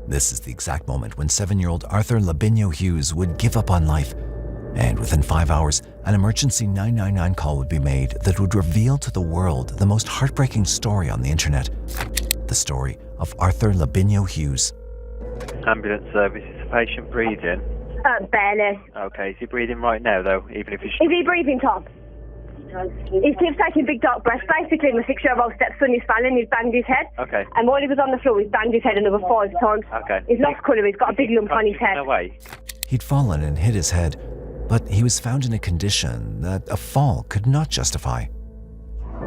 This is the exact moment when 7-year-old Arthur Labinjo Hughes would give up on life. And within 5 hours, an emergency 999 call would be made that would reveal to the world the most heartbreaking story on the internet. The story of Arthur Labinjo Hughes. Ambulance service, is the patient breathing? Barely. Okay, is he breathing right now though, even if he's... Is he breathing, Tom? He keeps taking big dark breaths. Basically, my 6-year-old stepson is falling, he's banged his head. Okay. And while he was on the floor, he's banged his head another 5 times. Okay. He's lost colour, he's got a big lump on his head. Away. He'd fallen and hit his head, but he was found in a condition that a fall could not justify.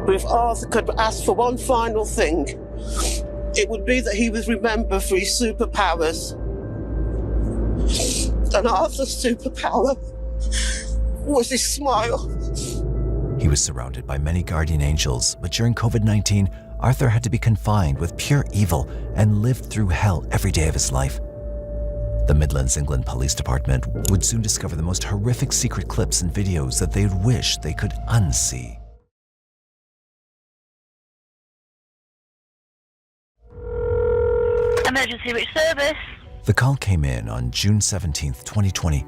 If Arthur could ask for one final thing, it would be that he was remembered for his superpowers. And Arthur's superpower was his smile. He was surrounded by many guardian angels, but during COVID-19, Arthur had to be confined with pure evil and lived through hell every day of his life. The Midlands, England Police Department would soon discover the most horrific secret clips and videos that they'd wish they could unsee. Emergency Rich Service. The call came in on June 17th, 2020.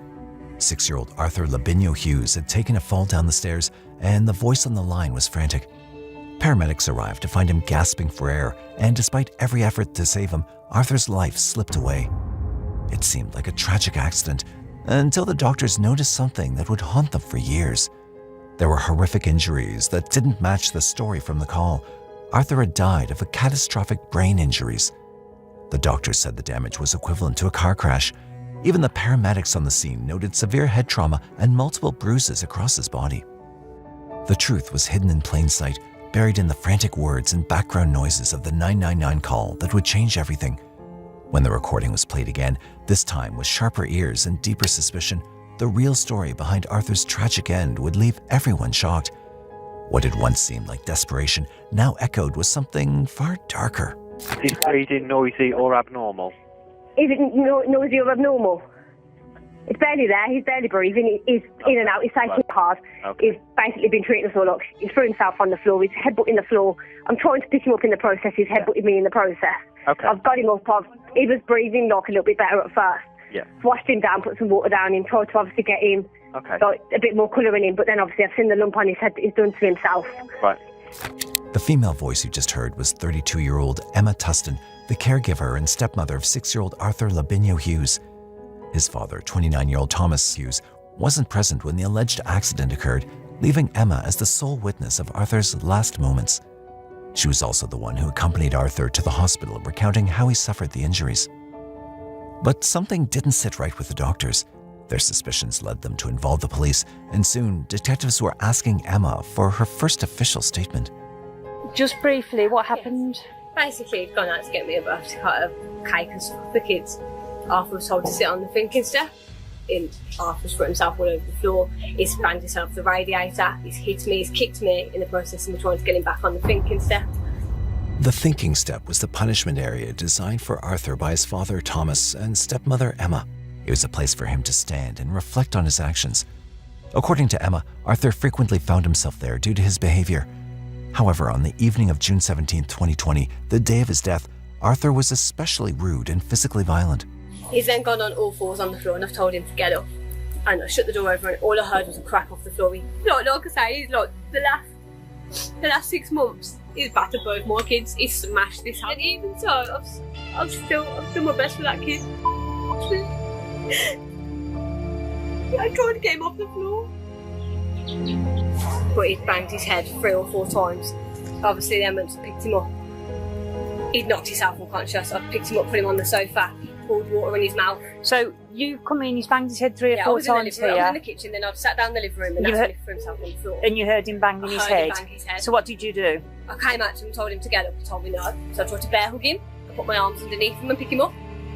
6-year-old Arthur Labinjo Hughes had taken a fall down the stairs, and the voice on the line was frantic. Paramedics arrived to find him gasping for air, and despite every effort to save him, Arthur's life slipped away. It seemed like a tragic accident, until the doctors noticed something that would haunt them for years. There were horrific injuries that didn't match the story from the call. Arthur had died of catastrophic brain injuries. The doctors said the damage was equivalent to a car crash. Even the paramedics on the scene noted severe head trauma and multiple bruises across his body. The truth was hidden in plain sight, buried in the frantic words and background noises of the 999 call that would change everything. When the recording was played again, this time with sharper ears and deeper suspicion, the real story behind Arthur's tragic end would leave everyone shocked. What had once seemed like desperation now echoed with something far darker. Is his breathing noisy or abnormal? Is it noisy or abnormal? It's barely there, he's barely breathing, he's in and out, he's taking it hard. Okay. He's basically been treating us all up. He's threw himself on the floor, he's headbutting the floor. I'm trying to pick him up in the process, he's headbutting me in the process. Okay. I've got him up, he was breathing like a little bit better at first. Yeah. Washed him down, put some water down him, tried to obviously get him like, a bit more colour in him, but then obviously I've seen the lump on his head that he's done to himself. Right. The female voice you just heard was 32-year-old Emma Tustin, the caregiver and stepmother of 6-year-old Arthur Labinjo Hughes. His father, 29-year-old Thomas Hughes, wasn't present when the alleged accident occurred, leaving Emma as the sole witness of Arthur's last moments. She was also the one who accompanied Arthur to the hospital, recounting how he suffered the injuries. But something didn't sit right with the doctors. Their suspicions led them to involve the police, and soon detectives were asking Emma for her first official statement. Just briefly, what happened? Basically, he'd gone out to get me a birthday card, a cake and stuff for the kids. Arthur was told to sit on the thinking step. Arthur's put himself all over the floor. He's banged himself off the radiator. He's hit me, he's kicked me in the process, and we're trying to get him back on the thinking step. The thinking step was the punishment area designed for Arthur by his father Thomas and stepmother Emma. It was a place for him to stand and reflect on his actions. According to Emma, Arthur frequently found himself there due to his behavior. However, on the evening of June 17, 2020, the day of his death, Arthur was especially rude and physically violent. He's then gone on all fours on the floor, and I've told him to get up. And I shut the door over, and all I heard was a crack off the floor. Like I say, he's like the last 6 months, he's battered both my kids. He's smashed this house. And even so, I've done my best for that kid. I tried to get him off the floor, but he'd banged his head 3 or 4 times. Obviously, the ambulance picked him up. He'd knocked himself unconscious. I picked him up, put him on the sofa, poured water in his mouth. So you come in, he's banged his head 3 or 4 times here. I was in the kitchen, then I'd sat down in the living room and that's when he threw himself on the floor. And you heard him banging his head? Bang his head. So what did you do? I came out to him and told him to get up. He told me no. So I tried to bear hug him. I put my arms underneath him and pick him up.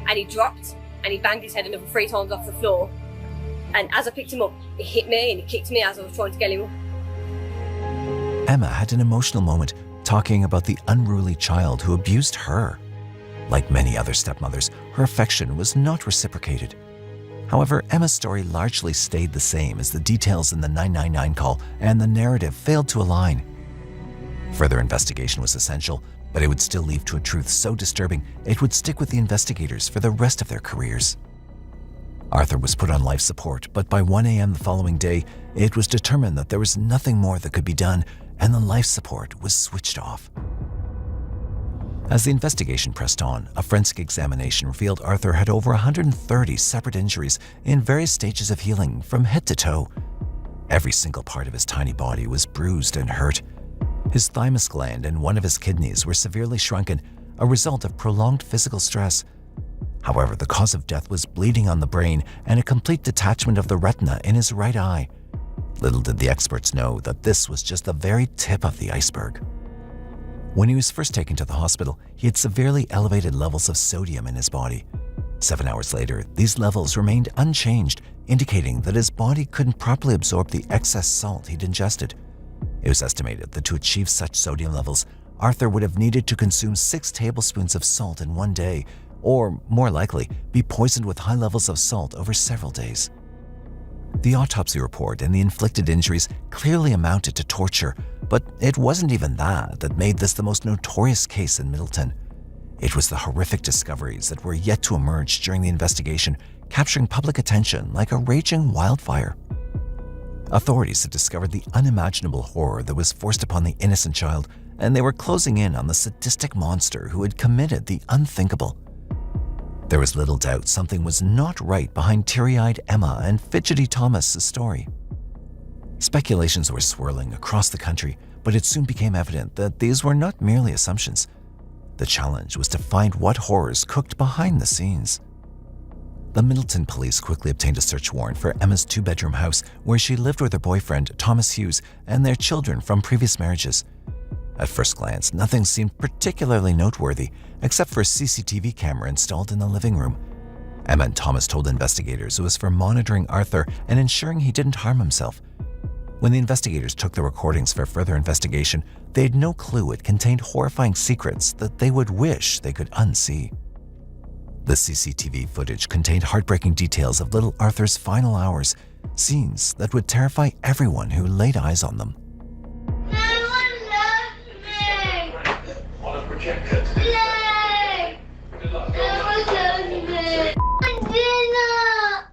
And he dropped and he banged his head another 3 times off the floor. And as I picked him up, he hit me and he kicked me as I was trying to get him up. Emma had an emotional moment talking about the unruly child who abused her. Like many other stepmothers, her affection was not reciprocated. However, Emma's story largely stayed the same as the details in the 999 call, and the narrative failed to align. Further investigation was essential, but it would still lead to a truth so disturbing it would stick with the investigators for the rest of their careers. Arthur was put on life support, but by 1 a.m. the following day, it was determined that there was nothing more that could be done, and the life support was switched off. As the investigation pressed on, a forensic examination revealed Arthur had over 130 separate injuries in various stages of healing from head to toe. Every single part of his tiny body was bruised and hurt. His thymus gland and one of his kidneys were severely shrunken, a result of prolonged physical stress. However, the cause of death was bleeding on the brain and a complete detachment of the retina in his right eye. Little did the experts know that this was just the very tip of the iceberg. When he was first taken to the hospital, he had severely elevated levels of sodium in his body. 7 hours later, these levels remained unchanged, indicating that his body couldn't properly absorb the excess salt he'd ingested. It was estimated that to achieve such sodium levels, Arthur would have needed to consume 6 tablespoons of salt in one day, or more likely, be poisoned with high levels of salt over several days. The autopsy report and the inflicted injuries clearly amounted to torture, but it wasn't even that made this the most notorious case in Middleton. It was the horrific discoveries that were yet to emerge during the investigation, capturing public attention like a raging wildfire. Authorities had discovered the unimaginable horror that was forced upon the innocent child, and they were closing in on the sadistic monster who had committed the unthinkable. There was little doubt something was not right behind teary-eyed Emma and fidgety Thomas's story. Speculations were swirling across the country, but it soon became evident that these were not merely assumptions. The challenge was to find what horrors cooked behind the scenes. The Middleton police quickly obtained a search warrant for Emma's 2-bedroom house, where she lived with her boyfriend, Thomas Hughes, and their children from previous marriages. At first glance, nothing seemed particularly noteworthy, except for a CCTV camera installed in the living room. Emma and Thomas told investigators it was for monitoring Arthur and ensuring he didn't harm himself. When the investigators took the recordings for further investigation, they had no clue it contained horrifying secrets that they would wish they could unsee. The CCTV footage contained heartbreaking details of little Arthur's final hours, scenes that would terrify everyone who laid eyes on them. No one loves me! On a projector. Yay! No one loves me! Dinner!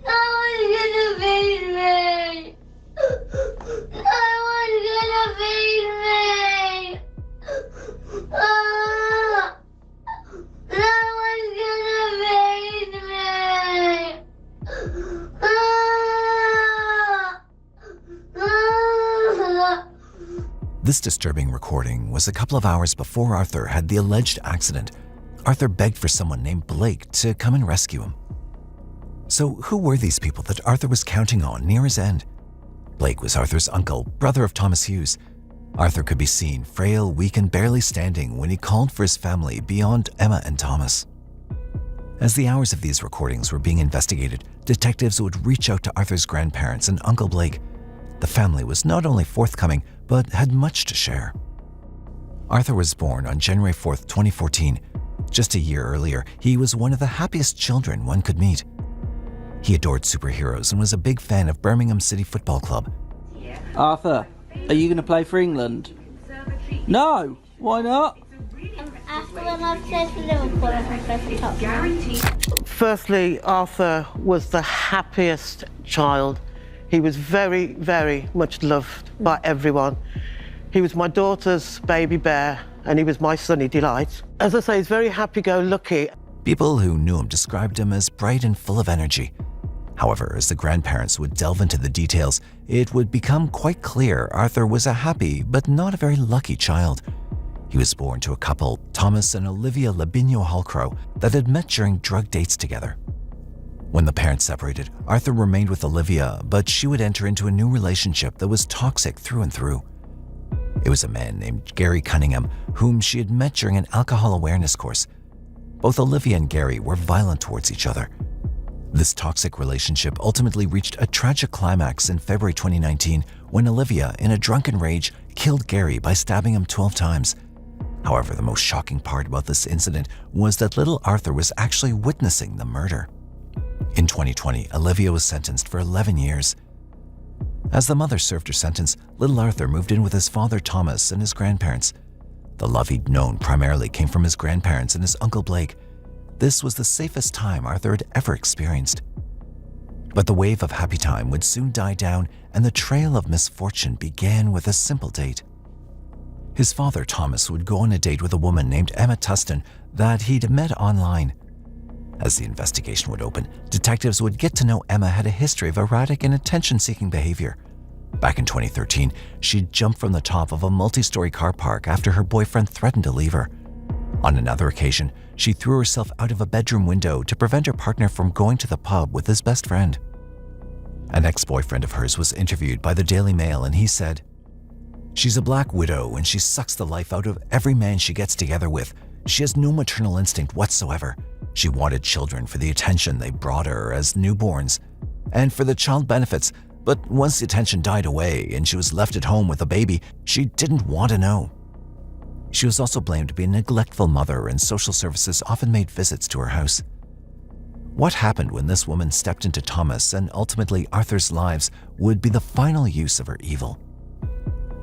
No one's gonna feed me! No one's gonna feed me! Ah! No one's gonna feed me! Ah! Ah! This disturbing recording was a couple of hours before Arthur had the alleged accident. Arthur begged for someone named Blake to come and rescue him. So who were these people that Arthur was counting on near his end? Blake was Arthur's uncle, brother of Thomas Hughes. Arthur could be seen frail, weak, and barely standing when he called for his family beyond Emma and Thomas. As the hours of these recordings were being investigated, detectives would reach out to Arthur's grandparents and Uncle Blake. The family was not only forthcoming, but had much to share. Arthur was born on January 4th, 2014. Just a year earlier, he was one of the happiest children one could meet. He adored superheroes and was a big fan of Birmingham City Football Club. Arthur, are you going to play for England? No, why not? After when I've played for Liverpool, I've played for Tottenham. Firstly, Arthur was the happiest child. He was very, very much loved by everyone. He was my daughter's baby bear, and he was my sunny delight. As I say, he's very happy-go-lucky. People who knew him described him as bright and full of energy. However, as the grandparents would delve into the details, it would become quite clear Arthur was a happy but not a very lucky child. He was born to a couple, Thomas and Olivia Labinjo Holcrow, that had met during drug dates together. When the parents separated, Arthur remained with Olivia, but she would enter into a new relationship that was toxic through and through. It was a man named Gary Cunningham, whom she had met during an alcohol awareness course. Both Olivia and Gary were violent towards each other. This toxic relationship ultimately reached a tragic climax in February 2019 when Olivia, in a drunken rage, killed Gary by stabbing him 12 times. However, the most shocking part about this incident was that little Arthur was actually witnessing the murder. In 2020, Olivia was sentenced for 11 years. As the mother served her sentence, little Arthur moved in with his father Thomas and his grandparents. The love he'd known primarily came from his grandparents and his uncle Blake. This was the safest time Arthur had ever experienced. But the wave of happy time would soon die down, and the trail of misfortune began with a simple date. His father, Thomas, would go on a date with a woman named Emma Tustin that he'd met online. As the investigation would open, detectives would get to know Emma had a history of erratic and attention-seeking behavior. Back in 2013, she'd jumped from the top of a multi-story car park after her boyfriend threatened to leave her. On another occasion, she threw herself out of a bedroom window to prevent her partner from going to the pub with his best friend. An ex-boyfriend of hers was interviewed by the Daily Mail, and he said, "She's a black widow and she sucks the life out of every man she gets together with. She has no maternal instinct whatsoever. She wanted children for the attention they brought her as newborns and for the child benefits, but once the attention died away and she was left at home with a baby, she didn't want to know." She was also blamed to be a neglectful mother, and social services often made visits to her house. What happened when this woman stepped into Thomas and ultimately Arthur's lives would be the final use of her evil.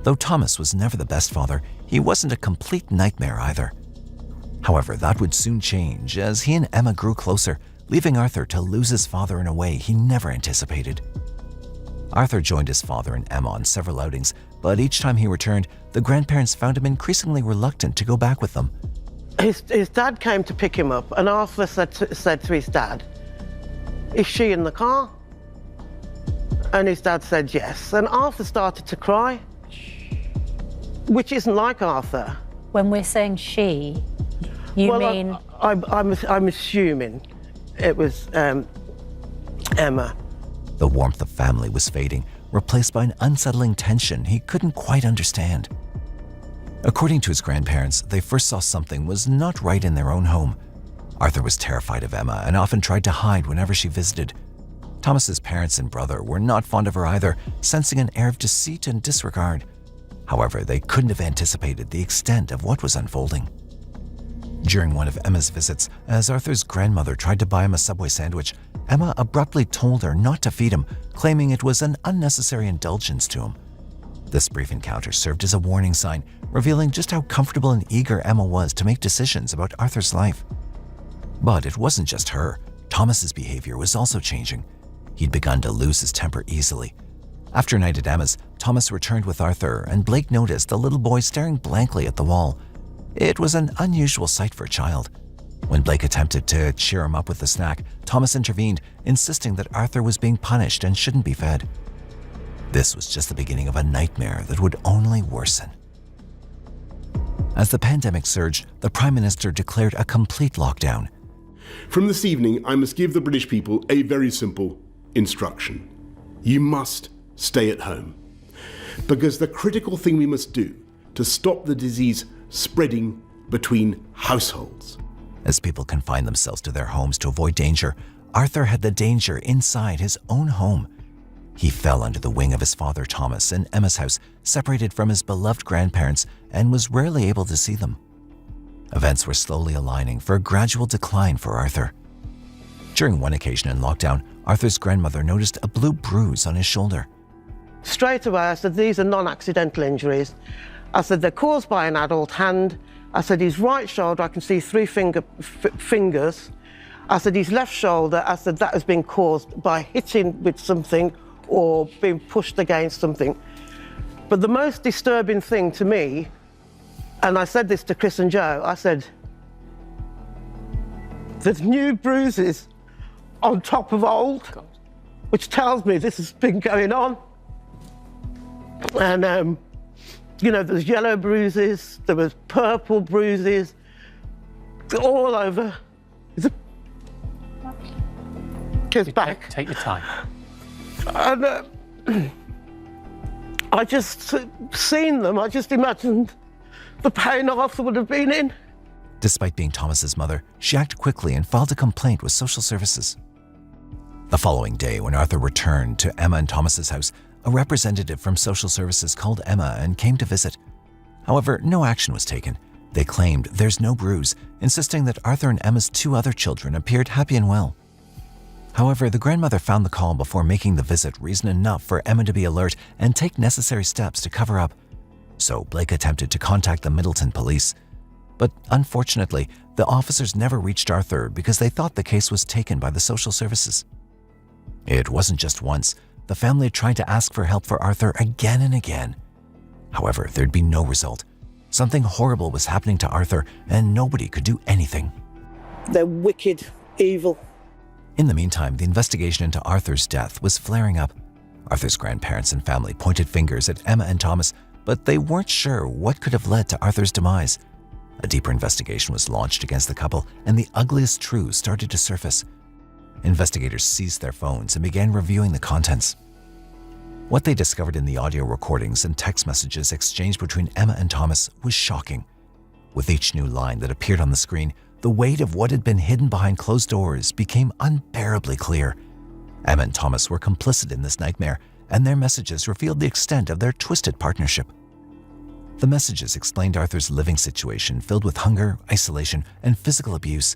Though Thomas was never the best father, he wasn't a complete nightmare either. However, that would soon change as he and Emma grew closer, leaving Arthur to lose his father in a way he never anticipated. Arthur joined his father and Emma on several outings, but each time he returned, the grandparents found him increasingly reluctant to go back with them. His dad came to pick him up, and Arthur said to his dad, "Is she in the car?" And his dad said yes, and Arthur started to cry, which isn't like Arthur. When we're saying she, you mean? I'm assuming it was Emma. The warmth of family was fading, replaced by an unsettling tension he couldn't quite understand. According to his grandparents, they first saw something was not right in their own home. Arthur was terrified of Emma and often tried to hide whenever she visited. Thomas's parents and brother were not fond of her either, sensing an air of deceit and disregard. However, they couldn't have anticipated the extent of what was unfolding. During one of Emma's visits, as Arthur's grandmother tried to buy him a Subway sandwich, Emma abruptly told her not to feed him, claiming it was an unnecessary indulgence to him. This brief encounter served as a warning sign, revealing just how comfortable and eager Emma was to make decisions about Arthur's life. But it wasn't just her. Thomas's behavior was also changing. He'd begun to lose his temper easily. After a night at Emma's, Thomas returned with Arthur, and Blake noticed the little boy staring blankly at the wall. It was an unusual sight for a child. When Blake attempted to cheer him up with the snack, Thomas intervened, insisting that Arthur was being punished and shouldn't be fed. This was just the beginning of a nightmare that would only worsen. As the pandemic surged, the Prime Minister declared a complete lockdown. From this evening, I must give the British people a very simple instruction. You must stay at home. Because the critical thing we must do to stop the disease spreading between households. As people confined themselves to their homes to avoid danger, Arthur had the danger inside his own home. He fell under the wing of his father Thomas in Emma's house, separated from his beloved grandparents, and was rarely able to see them. Events were slowly aligning for a gradual decline for Arthur. During one occasion in lockdown, Arthur's grandmother noticed a blue bruise on his shoulder. Straight away, I said, "These are non-accidental injuries." I said, "They're caused by an adult hand." I said, "His right shoulder, I can see three fingers." I said, "His left shoulder," I said, "that has been caused by hitting with something or being pushed against something." But the most disturbing thing to me, and I said this to Chris and Joe, I said, "There's new bruises on top of old," which tells me this has been going on. And, you know, there's yellow bruises, there was purple bruises, all over his back. Take your time. And I just seen them, I just imagined the pain Arthur would have been in. Despite being Thomas's mother, she acted quickly and filed a complaint with social services. The following day, when Arthur returned to Emma and Thomas's house, a representative from social services called Emma and came to visit. However, no action was taken. They claimed there's no bruise, insisting that Arthur and Emma's 2 other children appeared happy and well. However, the grandmother found the call before making the visit reason enough for Emma to be alert and take necessary steps to cover up. So Blake attempted to contact the Middleton police. But unfortunately, the officers never reached Arthur because they thought the case was taken by the social services. It wasn't just once. The family tried to ask for help for Arthur again and again. However, there'd be no result. Something horrible was happening to Arthur, and nobody could do anything. They're wicked, evil. In the meantime, the investigation into Arthur's death was flaring up. Arthur's grandparents and family pointed fingers at Emma and Thomas, but they weren't sure what could have led to Arthur's demise. A deeper investigation was launched against the couple, and the ugliest truths started to surface. Investigators seized their phones and began reviewing the contents. What they discovered in the audio recordings and text messages exchanged between Emma and Thomas was shocking. With each new line that appeared on the screen, the weight of what had been hidden behind closed doors became unbearably clear. Emma and Thomas were complicit in this nightmare, and their messages revealed the extent of their twisted partnership. The messages explained Arthur's living situation filled with hunger, isolation, and physical abuse.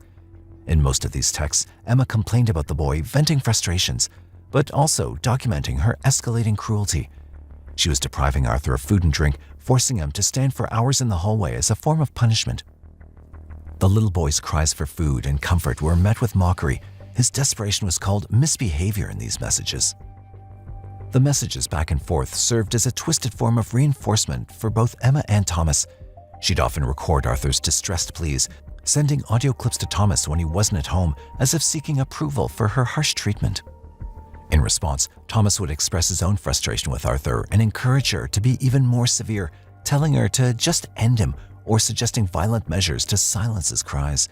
In most of these texts, Emma complained about the boy, venting frustrations, but also documenting her escalating cruelty. She was depriving Arthur of food and drink, forcing him to stand for hours in the hallway as a form of punishment. The little boy's cries for food and comfort were met with mockery. His desperation was called misbehavior in these messages. The messages back and forth served as a twisted form of reinforcement for both Emma and Thomas. She'd often record Arthur's distressed pleas, sending audio clips to Thomas when he wasn't at home, as if seeking approval for her harsh treatment. In response, Thomas would express his own frustration with Arthur and encourage her to be even more severe, telling her to just end him or suggesting violent measures to silence his cries.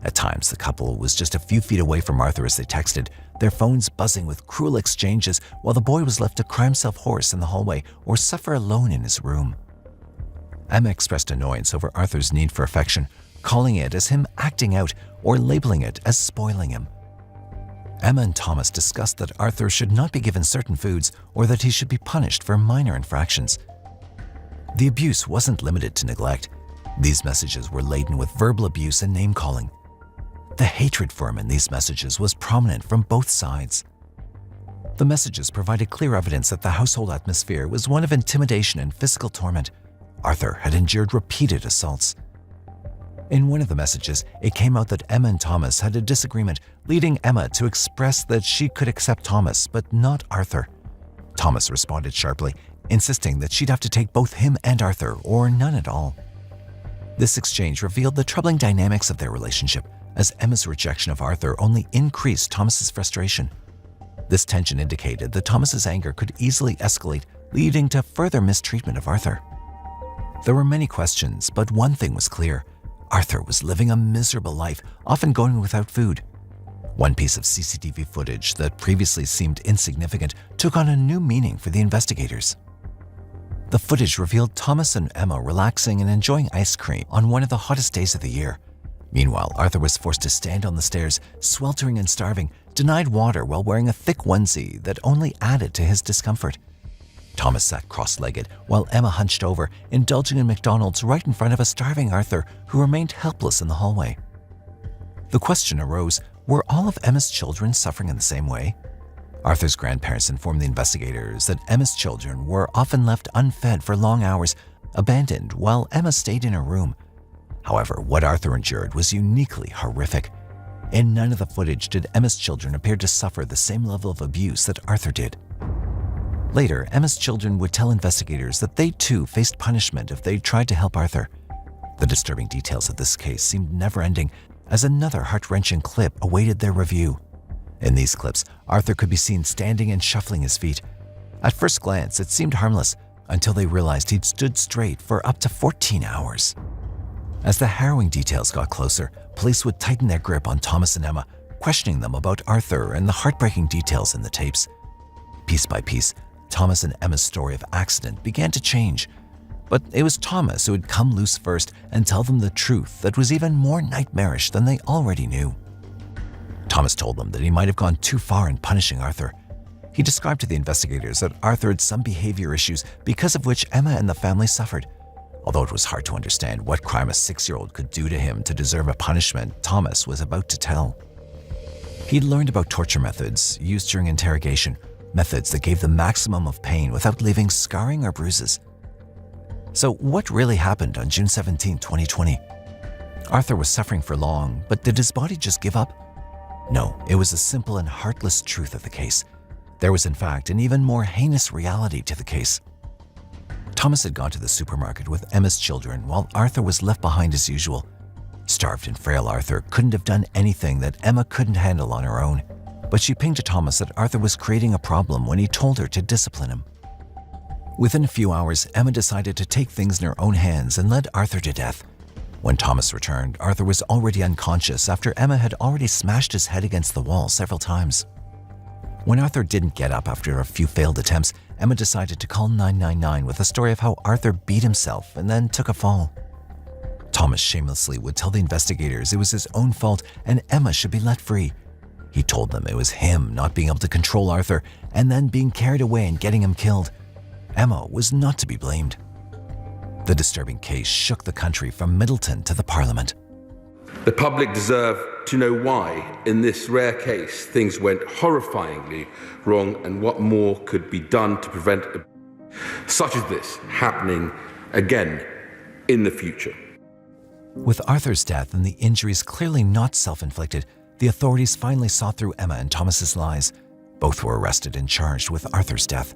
At times, the couple was just a few feet away from Arthur as they texted, their phones buzzing with cruel exchanges while the boy was left to cry himself hoarse in the hallway or suffer alone in his room. Emma expressed annoyance over Arthur's need for affection, calling it as him acting out or labeling it as spoiling him. Emma and Thomas discussed that Arthur should not be given certain foods or that he should be punished for minor infractions. The abuse wasn't limited to neglect. These messages were laden with verbal abuse and name-calling. The hatred for him in these messages was prominent from both sides. The messages provided clear evidence that the household atmosphere was one of intimidation and physical torment. Arthur had endured repeated assaults. In one of the messages, it came out that Emma and Thomas had a disagreement, leading Emma to express that she could accept Thomas, but not Arthur. Thomas responded sharply, insisting that she'd have to take both him and Arthur, or none at all. This exchange revealed the troubling dynamics of their relationship, as Emma's rejection of Arthur only increased Thomas's frustration. This tension indicated that Thomas's anger could easily escalate, leading to further mistreatment of Arthur. There were many questions, but one thing was clear. Arthur was living a miserable life, often going without food. One piece of CCTV footage that previously seemed insignificant took on a new meaning for the investigators. The footage revealed Thomas and Emma relaxing and enjoying ice cream on one of the hottest days of the year. Meanwhile, Arthur was forced to stand on the stairs, sweltering and starving, denied water while wearing a thick onesie that only added to his discomfort. Thomas sat cross-legged while Emma hunched over, indulging in McDonald's right in front of a starving Arthur who remained helpless in the hallway. The question arose, were all of Emma's children suffering in the same way? Arthur's grandparents informed the investigators that Emma's children were often left unfed for long hours, abandoned while Emma stayed in her room. However, what Arthur endured was uniquely horrific. In none of the footage did Emma's children appear to suffer the same level of abuse that Arthur did. Later, Emma's children would tell investigators that they too faced punishment if they tried to help Arthur. The disturbing details of this case seemed never-ending, as another heart-wrenching clip awaited their review. In these clips, Arthur could be seen standing and shuffling his feet. At first glance, it seemed harmless, until they realized he'd stood straight for up to 14 hours. As the harrowing details got closer, police would tighten their grip on Thomas and Emma, questioning them about Arthur and the heartbreaking details in the tapes. Piece by piece, Thomas and Emma's story of accident began to change. But it was Thomas who would come loose first and tell them the truth that was even more nightmarish than they already knew. Thomas told them that he might have gone too far in punishing Arthur. He described to the investigators that Arthur had some behavior issues because of which Emma and the family suffered. Although it was hard to understand what crime a 6-year-old could do to him to deserve a punishment, Thomas was about to tell. He'd learned about torture methods used during interrogation, methods that gave the maximum of pain without leaving scarring or bruises. So what really happened on June 17, 2020? Arthur was suffering for long, but did his body just give up? No, it was a simple and heartless truth of the case. There was in fact an even more heinous reality to the case. Thomas had gone to the supermarket with Emma's children while Arthur was left behind as usual. Starved and frail Arthur couldn't have done anything that Emma couldn't handle on her own, but she pinged to Thomas that Arthur was creating a problem when he told her to discipline him. Within a few hours, Emma decided to take things in her own hands and led Arthur to death. When Thomas returned, Arthur was already unconscious after Emma had already smashed his head against the wall several times. When Arthur didn't get up after a few failed attempts, Emma decided to call 999 with a story of how Arthur beat himself and then took a fall. Thomas shamelessly would tell the investigators it was his own fault and Emma should be let free. He told them it was him not being able to control Arthur and then being carried away and getting him killed. Emma was not to be blamed. The disturbing case shook the country from Middleton to the Parliament. The public deserve to know why, in this rare case, things went horrifyingly wrong and what more could be done to prevent such as this happening again in the future. With Arthur's death and the injuries clearly not self-inflicted, the authorities finally saw through Emma and Thomas's lies. Both were arrested and charged with Arthur's death.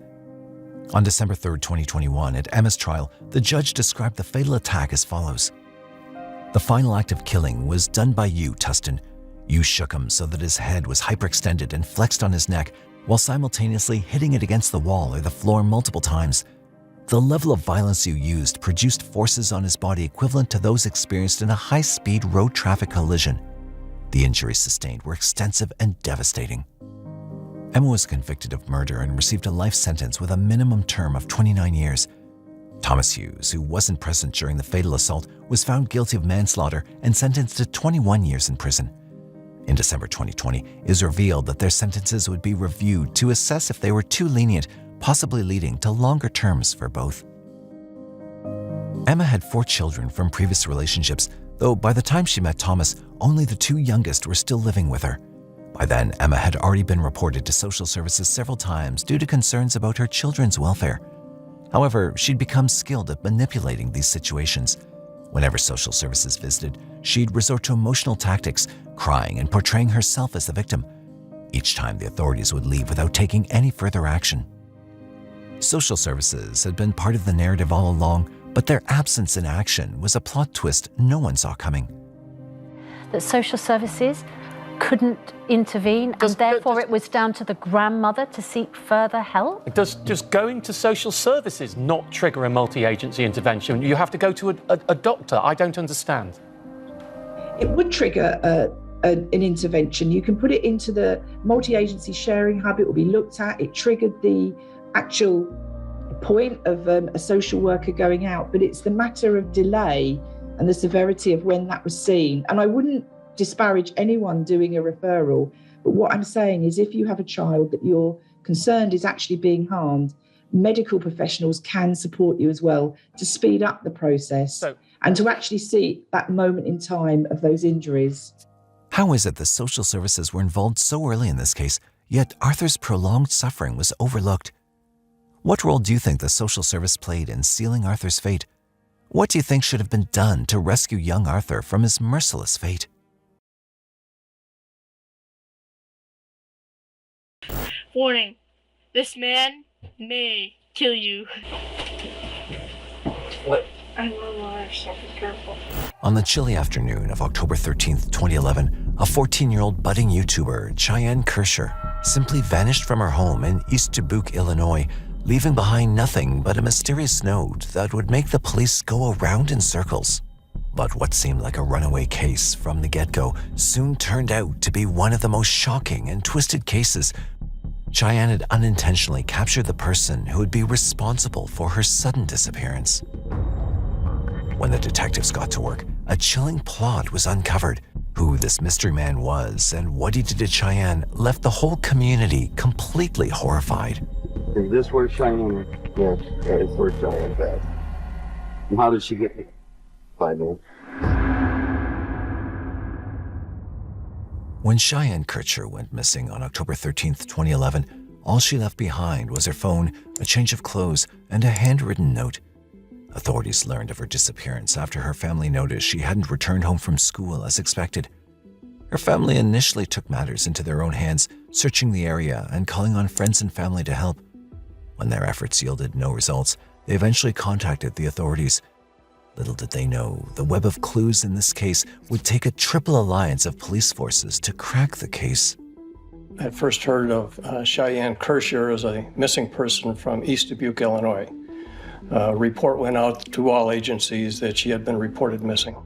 On December 3, 2021, at Emma's trial, the judge described the fatal attack as follows. The final act of killing was done by you, Tustin. You shook him so that his head was hyperextended and flexed on his neck, while simultaneously hitting it against the wall or the floor multiple times. The level of violence you used produced forces on his body equivalent to those experienced in a high-speed road traffic collision. The injuries sustained were extensive and devastating. Emma was convicted of murder and received a life sentence with a minimum term of 29 years. Thomas Hughes, who wasn't present during the fatal assault, was found guilty of manslaughter and sentenced to 21 years in prison. In December 2020, it was revealed that their sentences would be reviewed to assess if they were too lenient, possibly leading to longer terms for both. Emma had 4 children from previous relationships, though by the time she met Thomas, only the 2 youngest were still living with her. By then, Emma had already been reported to social services several times due to concerns about her children's welfare. However, she'd become skilled at manipulating these situations. Whenever social services visited, she'd resort to emotional tactics, crying and portraying herself as the victim. Each time, the authorities would leave without taking any further action. Social services had been part of the narrative all along, but their absence in action was a plot twist no one saw coming. That social services couldn't intervene, and therefore it was down to the grandmother to seek further help? Does just going to social services not trigger a multi-agency intervention? You have to go to a doctor. I don't understand. It would trigger an intervention. You can put it into the multi-agency sharing hub. It will be looked at. It triggered the actual point of a social worker going out, but it's the matter of delay and the severity of when that was seen. And I wouldn't disparage anyone doing a referral, but what I'm saying is if you have a child that you're concerned is actually being harmed, medical professionals can support you as well to speed up the process and to actually see that moment in time of those injuries. How is it the social services were involved so early in this case, yet Arthur's prolonged suffering was overlooked? What role do you think the social service played in sealing Arthur's fate? What do you think should have been done to rescue young Arthur from his merciless fate? Warning, this man may kill you. What? I don't know, so be careful. On the chilly afternoon of October 13th, 2011, a 14-year-old budding YouTuber, Cheyanne Kircher, simply vanished from her home in East Dubuque, Illinois, leaving behind nothing but a mysterious note that would make the police go around in circles. But what seemed like a runaway case from the get-go soon turned out to be one of the most shocking and twisted cases. Cheyanne had unintentionally captured the person who would be responsible for her sudden disappearance. When the detectives got to work, a chilling plot was uncovered. Who this mystery man was and what he did to Cheyanne left the whole community completely horrified. Is this where Cheyanne? Yes, that is where Cheyanne's at. How did she get me? By me. When Cheyanne Kircher went missing on October 13th, 2011, all she left behind was her phone, a change of clothes, and a handwritten note. Authorities learned of her disappearance after her family noticed she hadn't returned home from school as expected. Her family initially took matters into their own hands, searching the area and calling on friends and family to help. When their efforts yielded no results, they eventually contacted the authorities. Little did they know, the web of clues in this case would take a triple alliance of police forces to crack the case. I had first heard of Cheyanne Kircher as a missing person from East Dubuque, Illinois. A report went out to all agencies that she had been reported missing.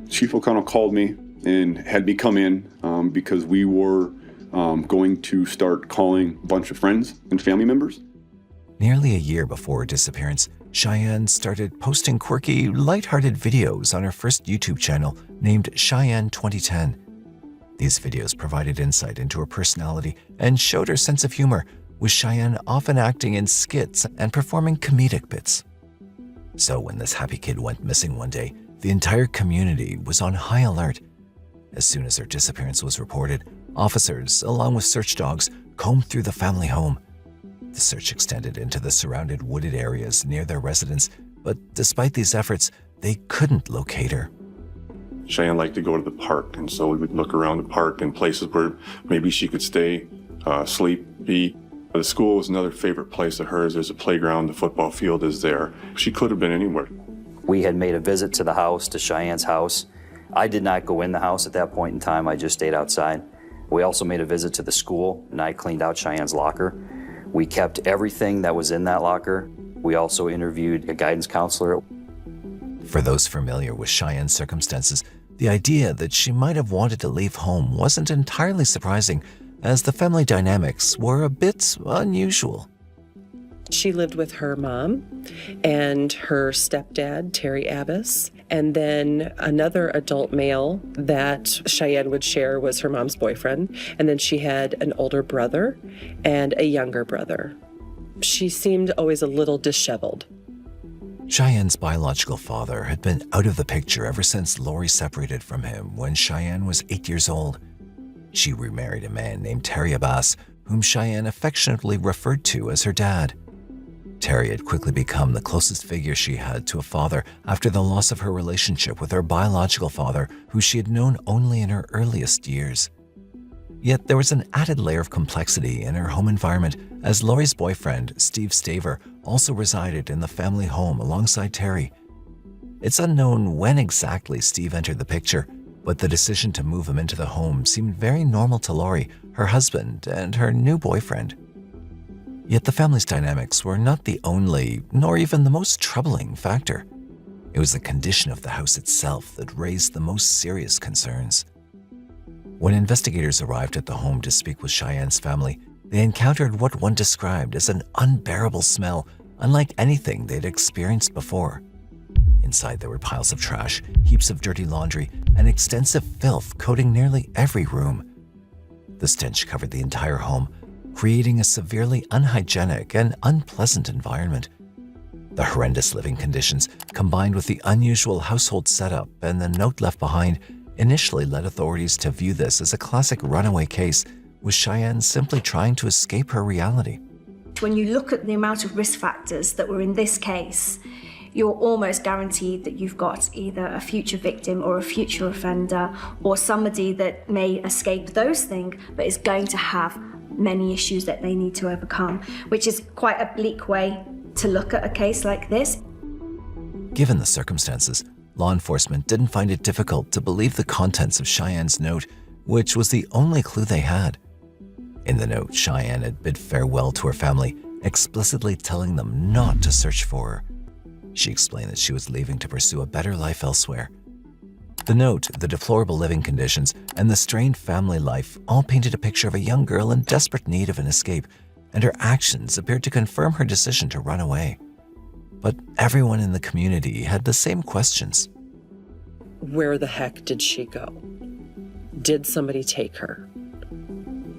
Chief O'Connell called me and had me come in because we were going to start calling a bunch of friends and family members. Nearly a year before her disappearance, Cheyanne started posting quirky, lighthearted videos on her first YouTube channel named Cheyanne 2010. These videos provided insight into her personality and showed her sense of humor, with Cheyanne often acting in skits and performing comedic bits. So when this happy kid went missing one day, the entire community was on high alert. As soon as her disappearance was reported, officers, along with search dogs, combed through the family home. The search extended into the surrounded wooded areas near their residence, but despite these efforts, they couldn't locate her. Cheyanne liked to go to the park, and so we would look around the park in places where maybe she could stay, sleep, eat. The school was another favorite place of hers. There's a playground, the football field is there. She could have been anywhere. We had made a visit to the house, to Cheyanne's house. I did not go in the house at that point in time. I just stayed outside. We also made a visit to the school, and I cleaned out Cheyanne's locker. We kept everything that was in that locker. We also interviewed a guidance counselor. For those familiar with Cheyanne's circumstances, the idea that she might have wanted to leave home wasn't entirely surprising, as the family dynamics were a bit unusual. She lived with her mom and her stepdad, Terry Abbas, and then another adult male that Cheyanne would share was her mom's boyfriend, and then she had an older brother and a younger brother. She seemed always a little disheveled. Cheyanne's biological father had been out of the picture ever since Lori separated from him when Cheyanne was 8 years old. She remarried a man named Terry Abbas, whom Cheyanne affectionately referred to as her dad. Terry had quickly become the closest figure she had to a father after the loss of her relationship with her biological father, who she had known only in her earliest years. Yet there was an added layer of complexity in her home environment, as Lori's boyfriend, Steve Staver, also resided in the family home alongside Terry. It's unknown when exactly Steve entered the picture, but the decision to move him into the home seemed very normal to Lori, her husband, and her new boyfriend. Yet the family's dynamics were not the only, nor even the most troubling factor. It was the condition of the house itself that raised the most serious concerns. When investigators arrived at the home to speak with Cheyanne's family, they encountered what one described as an unbearable smell, unlike anything they'd experienced before. Inside there were piles of trash, heaps of dirty laundry, and extensive filth coating nearly every room. The stench covered the entire home, creating a severely unhygienic and unpleasant environment. The horrendous living conditions, combined with the unusual household setup and the note left behind, initially led authorities to view this as a classic runaway case, with Cheyanne simply trying to escape her reality. When you look at the amount of risk factors that were in this case, you're almost guaranteed that you've got either a future victim or a future offender or somebody that may escape those things but is going to have many issues that they need to overcome, which is quite a bleak way to look at a case like this. Given the circumstances, law enforcement didn't find it difficult to believe the contents of Cheyanne's note, which was the only clue they had. In the note, Cheyanne had bid farewell to her family, explicitly telling them not to search for her. She explained that she was leaving to pursue a better life elsewhere. The note, the deplorable living conditions, and the strained family life all painted a picture of a young girl in desperate need of an escape, and her actions appeared to confirm her decision to run away. But everyone in the community had the same questions. Where the heck did she go? Did somebody take her?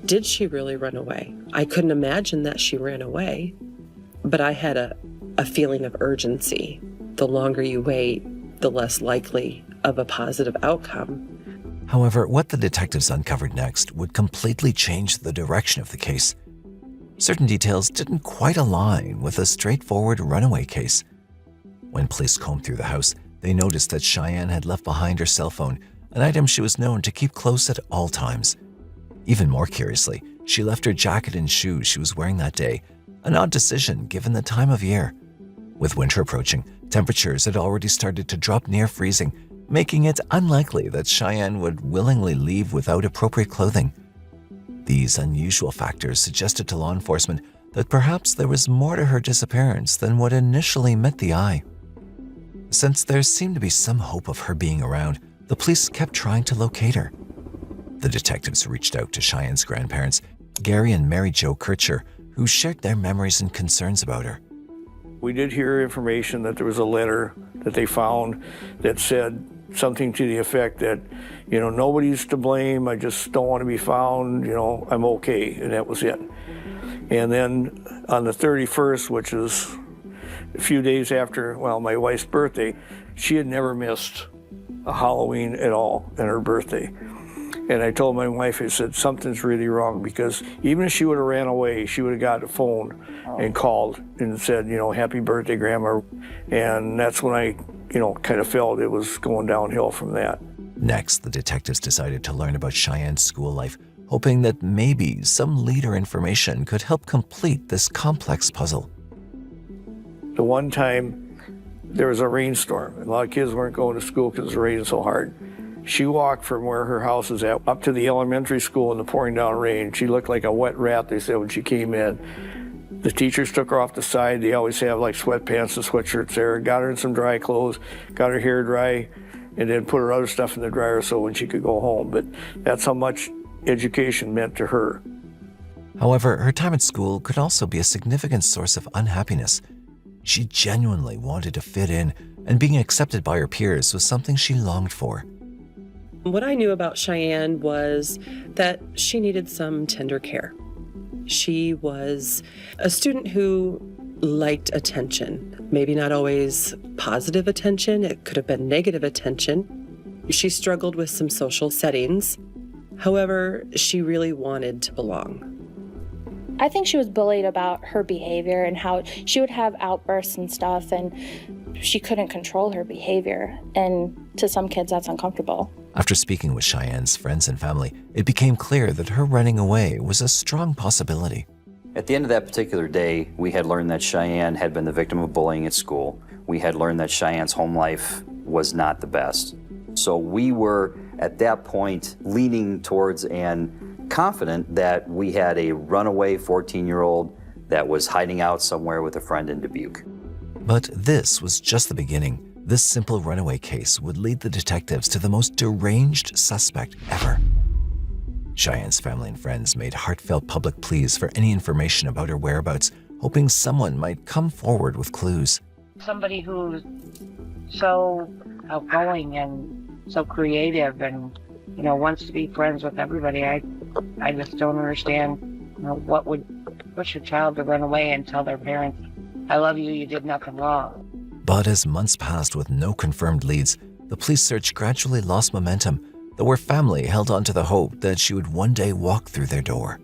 Did she really run away? I couldn't imagine that she ran away, but I had a feeling of urgency the longer you wait, the less likely of a positive outcome. However, what the detectives uncovered next would completely change the direction of the case. Certain details didn't quite align with a straightforward runaway case. When police combed through the house, they noticed that Cheyanne had left behind her cell phone, an item she was known to keep close at all times. Even more curiously, she left her jacket and shoes she was wearing that day, an odd decision given the time of year. With winter approaching, temperatures had already started to drop near freezing, making it unlikely that Cheyanne would willingly leave without appropriate clothing. These unusual factors suggested to law enforcement that perhaps there was more to her disappearance than what initially met the eye. Since there seemed to be some hope of her being around, the police kept trying to locate her. The detectives reached out to Cheyanne's grandparents, Gary and Mary Jo Kircher, who shared their memories and concerns about her. We did hear information that there was a letter that they found that said something to the effect that, nobody's to blame, I just don't want to be found, I'm okay, and that was it. And then on the 31st, which is a few days after, my wife's birthday, she had never missed a Halloween at all and her birthday. And I told my wife, I said, something's really wrong, because even if she would have ran away, she would have got a phone and called and said, happy birthday, Grandma. And that's when I, kind of felt it was going downhill from that. Next, the detectives decided to learn about Cheyanne's school life, hoping that maybe some lead or information could help complete this complex puzzle. The one time there was a rainstorm, and a lot of kids weren't going to school because it was raining so hard. She walked from where her house is at up to the elementary school in the pouring down rain. She looked like a wet rat, they said, when she came in. The teachers took her off the side. They always have like sweatpants and sweatshirts there. Got her in some dry clothes, got her hair dry, and then put her other stuff in the dryer so when she could go home. But that's how much education meant to her. However, her time at school could also be a significant source of unhappiness. She genuinely wanted to fit in, and being accepted by her peers was something she longed for. What I knew about Cheyanne was that she needed some tender care. She was a student who liked attention, maybe not always positive attention. It could have been negative attention. She struggled with some social settings. However, she really wanted to belong. I think she was bullied about her behavior and how she would have outbursts and stuff, and she couldn't control her behavior. And to some kids, that's uncomfortable. After speaking with Cheyanne's friends and family, it became clear that her running away was a strong possibility. At the end of that particular day, we had learned that Cheyanne had been the victim of bullying at school. We had learned that Cheyanne's home life was not the best. So we were, at that point, leaning towards and confident that we had a runaway 14-year-old that was hiding out somewhere with a friend in Dubuque. But this was just the beginning. This simple runaway case would lead the detectives to the most deranged suspect ever. Cheyanne's family and friends made heartfelt public pleas for any information about her whereabouts, hoping someone might come forward with clues. Somebody who's so outgoing and so creative and, wants to be friends with everybody. I just don't understand, what would push a child to run away and tell their parents, I love you, you did nothing wrong. But as months passed with no confirmed leads, the police search gradually lost momentum, though her family held on to the hope that she would one day walk through their door.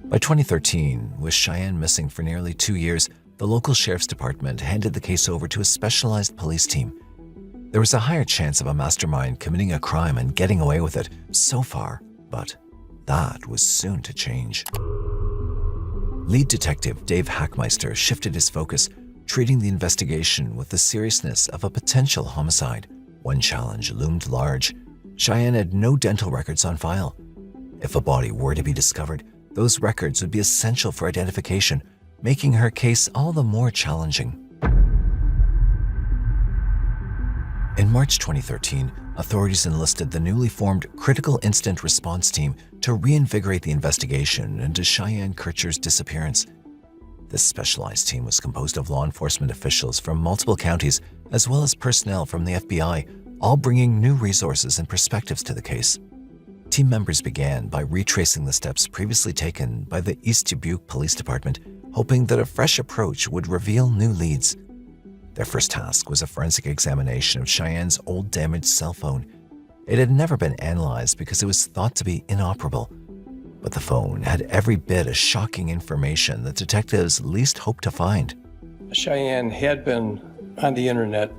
By 2013, with Cheyanne missing for nearly 2 years, the local sheriff's department handed the case over to a specialized police team. There was a higher chance of a mastermind committing a crime and getting away with it so far, but that was soon to change. Lead detective Dave Hackmeister shifted his focus, treating the investigation with the seriousness of a potential homicide. One challenge loomed large. Cheyanne had no dental records on file. If a body were to be discovered, those records would be essential for identification, making her case all the more challenging. In March 2013, authorities enlisted the newly formed Critical Incident Response Team to reinvigorate the investigation into Cheyanne Kircher's disappearance. This specialized team was composed of law enforcement officials from multiple counties, as well as personnel from the FBI, all bringing new resources and perspectives to the case. Team members began by retracing the steps previously taken by the East Dubuque Police Department, hoping that a fresh approach would reveal new leads. Their first task was a forensic examination of Cheyanne's old damaged cell phone. It had never been analyzed because it was thought to be inoperable. But the phone had every bit of shocking information that detectives least hoped to find. Cheyanne had been on the internet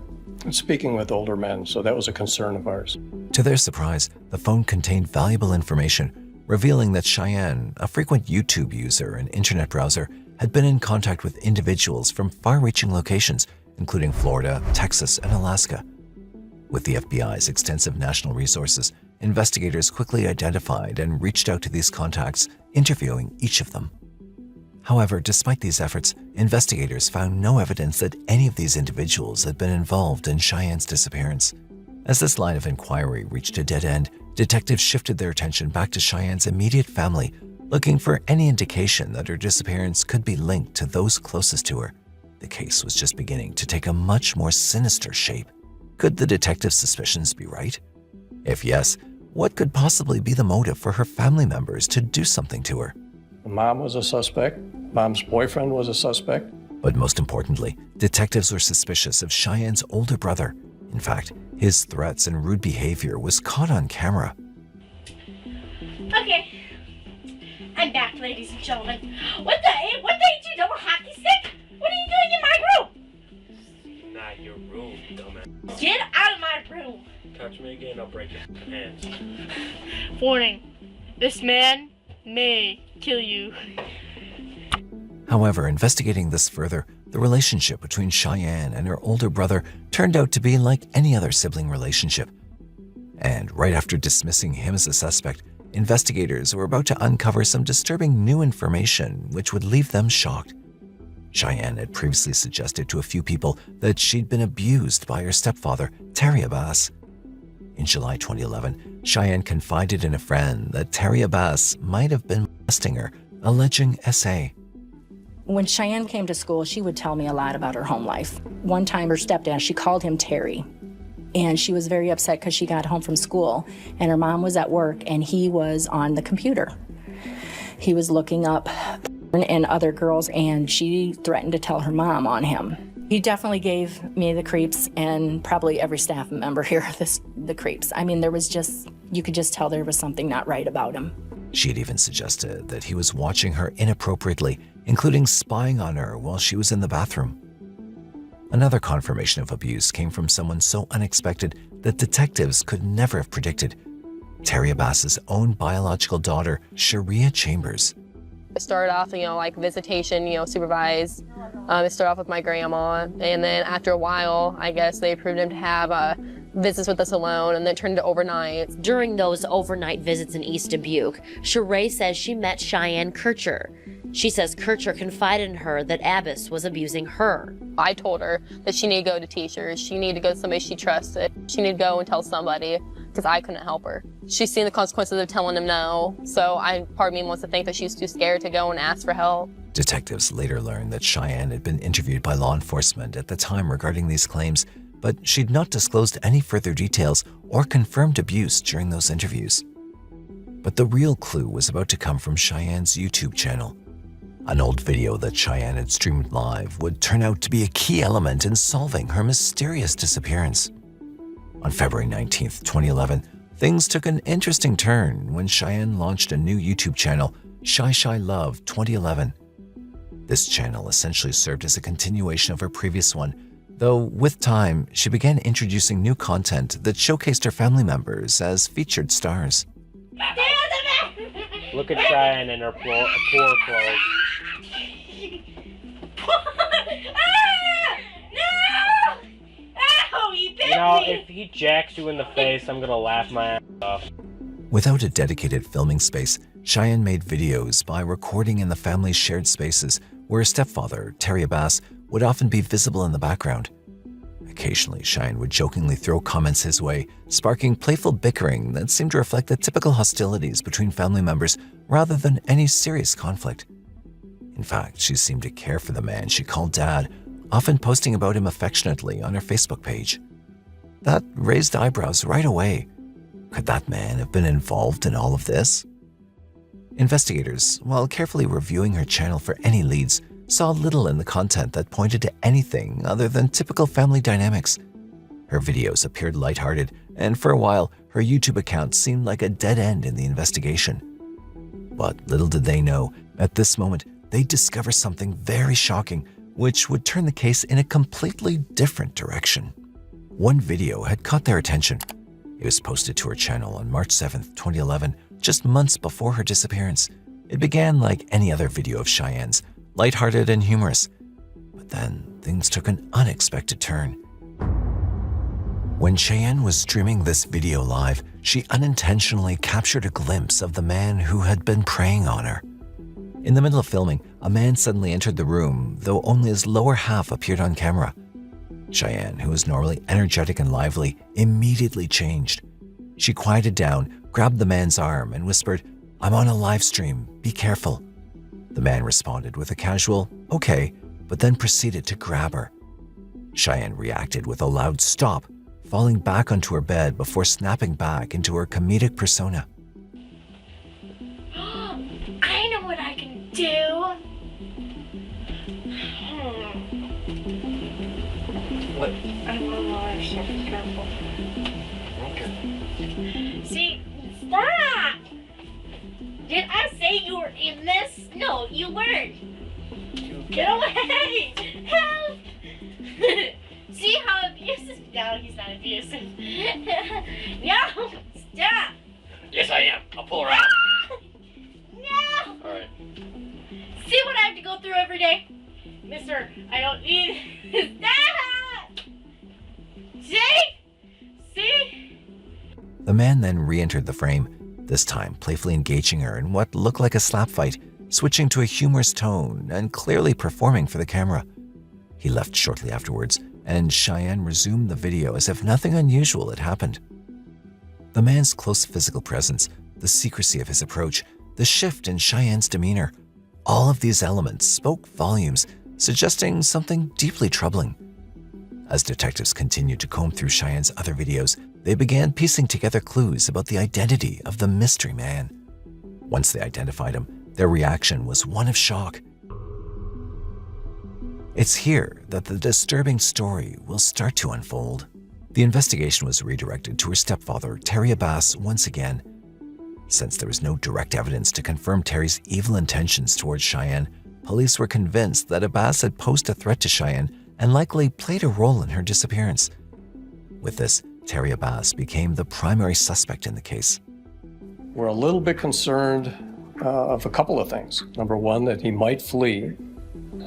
speaking with older men, so that was a concern of ours. To their surprise, the phone contained valuable information, revealing that Cheyanne, a frequent YouTube user and internet browser, had been in contact with individuals from far-reaching locations, including Florida, Texas, and Alaska. With the FBI's extensive national resources, investigators quickly identified and reached out to these contacts, interviewing each of them. However, despite these efforts, investigators found no evidence that any of these individuals had been involved in Cheyanne's disappearance. As this line of inquiry reached a dead end, detectives shifted their attention back to Cheyanne's immediate family, looking for any indication that her disappearance could be linked to those closest to her. The case was just beginning to take a much more sinister shape. Could the detectives' suspicions be right? If yes, what could possibly be the motive for her family members to do something to her? Mom was a suspect. Mom's boyfriend was a suspect. But most importantly, detectives were suspicious of Cheyanne's older brother. In fact, his threats and rude behavior was caught on camera. Okay, I'm back, ladies and gentlemen. What made you double hockey stick? What are you doing in my room? Not your room, dumbass. Get out of my room. Touch me again, I'll break your hands. Warning, this man may kill you. However, investigating this further, the relationship between Cheyanne and her older brother turned out to be like any other sibling relationship. And right after dismissing him as a suspect, investigators were about to uncover some disturbing new information which would leave them shocked. Cheyanne had previously suggested to a few people that she'd been abused by her stepfather, Terry Abbas. In July 2011, Cheyanne confided in a friend that Terry Abbas might have been molesting her, alleging SA. When Cheyanne came to school, she would tell me a lot about her home life. One time, her stepdad, she called him Terry. And she was very upset because she got home from school and her mom was at work and he was on the computer. He was looking up and other girls and she threatened to tell her mom on him. He definitely gave me the creeps and probably every staff member here the creeps. I mean, you could just tell there was something not right about him. She had even suggested that he was watching her inappropriately, including spying on her while she was in the bathroom. Another confirmation of abuse came from someone so unexpected that detectives could never have predicted. Terry Abbas's own biological daughter, Sharia Chambers. It started off, like visitation, supervised. It started off with my grandma, and then after a while, I guess they approved him to have visits with us alone, and then it turned into overnights. During those overnight visits in East Dubuque, Sheree says she met Cheyanne Kircher. She says Kircher confided in her that Abbas was abusing her. I told her that she needed to go to teachers, she needed to go to somebody she trusted, she needed to go and tell somebody, because I couldn't help her. She's seen the consequences of telling him no, so part of me wants to think that she's too scared to go and ask for help. Detectives later learned that Cheyanne had been interviewed by law enforcement at the time regarding these claims, but she'd not disclosed any further details or confirmed abuse during those interviews. But the real clue was about to come from Cheyanne's YouTube channel. An old video that Cheyanne had streamed live would turn out to be a key element in solving her mysterious disappearance. On February 19th, 2011, things took an interesting turn when Cheyanne launched a new YouTube channel, Shy Love 2011. This channel essentially served as a continuation of her previous one, though with time, she began introducing new content that showcased her family members as featured stars. Look at Cheyanne and her poor clothes. If he jacks you in the face, I'm gonna laugh my ass off. Without a dedicated filming space, Cheyanne made videos by recording in the family's shared spaces where her stepfather, Terry Abbas, would often be visible in the background. Occasionally, Cheyanne would jokingly throw comments his way, sparking playful bickering that seemed to reflect the typical hostilities between family members rather than any serious conflict. In fact, she seemed to care for the man she called Dad, often posting about him affectionately on her Facebook page. That raised eyebrows right away. Could that man have been involved in all of this? Investigators, while carefully reviewing her channel for any leads, saw little in the content that pointed to anything other than typical family dynamics. Her videos appeared lighthearted, and for a while, her YouTube account seemed like a dead end in the investigation. But little did they know, at this moment, they'd discover something very shocking, which would turn the case in a completely different direction. One video had caught their attention. It was posted to her channel on March 7th, 2011, just months before her disappearance. It began like any other video of Cheyanne's, lighthearted and humorous. But then things took an unexpected turn. When Cheyanne was streaming this video live, she unintentionally captured a glimpse of the man who had been preying on her. In the middle of filming, a man suddenly entered the room, though only his lower half appeared on camera. Cheyanne, who was normally energetic and lively, immediately changed. She quieted down, grabbed the man's arm, and whispered, "I'm on a live stream, be careful." The man responded with a casual, "Okay," but then proceeded to grab her. Cheyanne reacted with a loud stop, falling back onto her bed before snapping back into her comedic persona. I know what I can do. What? I don't know. I should be careful. Okay. See, stop! Did I say you were in this? No, you weren't. Get away! Help! See how abusive? No, he's not abusive. No, stop! Yes, I am. I'll pull her out. No! All right. See what I have to go through every day? Mister, I don't need... Stop! See? The man then re-entered the frame, this time playfully engaging her in what looked like a slap fight, switching to a humorous tone and clearly performing for the camera. He left shortly afterwards, and Cheyanne resumed the video as if nothing unusual had happened. The man's close physical presence, the secrecy of his approach, the shift in Cheyanne's demeanor, all of these elements spoke volumes, suggesting something deeply troubling. As detectives continued to comb through Cheyanne's other videos, they began piecing together clues about the identity of the mystery man. Once they identified him, their reaction was one of shock. It's here that the disturbing story will start to unfold. The investigation was redirected to her stepfather, Terry Abbas, once again. Since there was no direct evidence to confirm Terry's evil intentions towards Cheyanne, police were convinced that Abbas had posed a threat to Cheyanne and likely played a role in her disappearance. With this, Terry Abbas became the primary suspect in the case. We're a little bit concerned of a couple of things. Number one, that he might flee.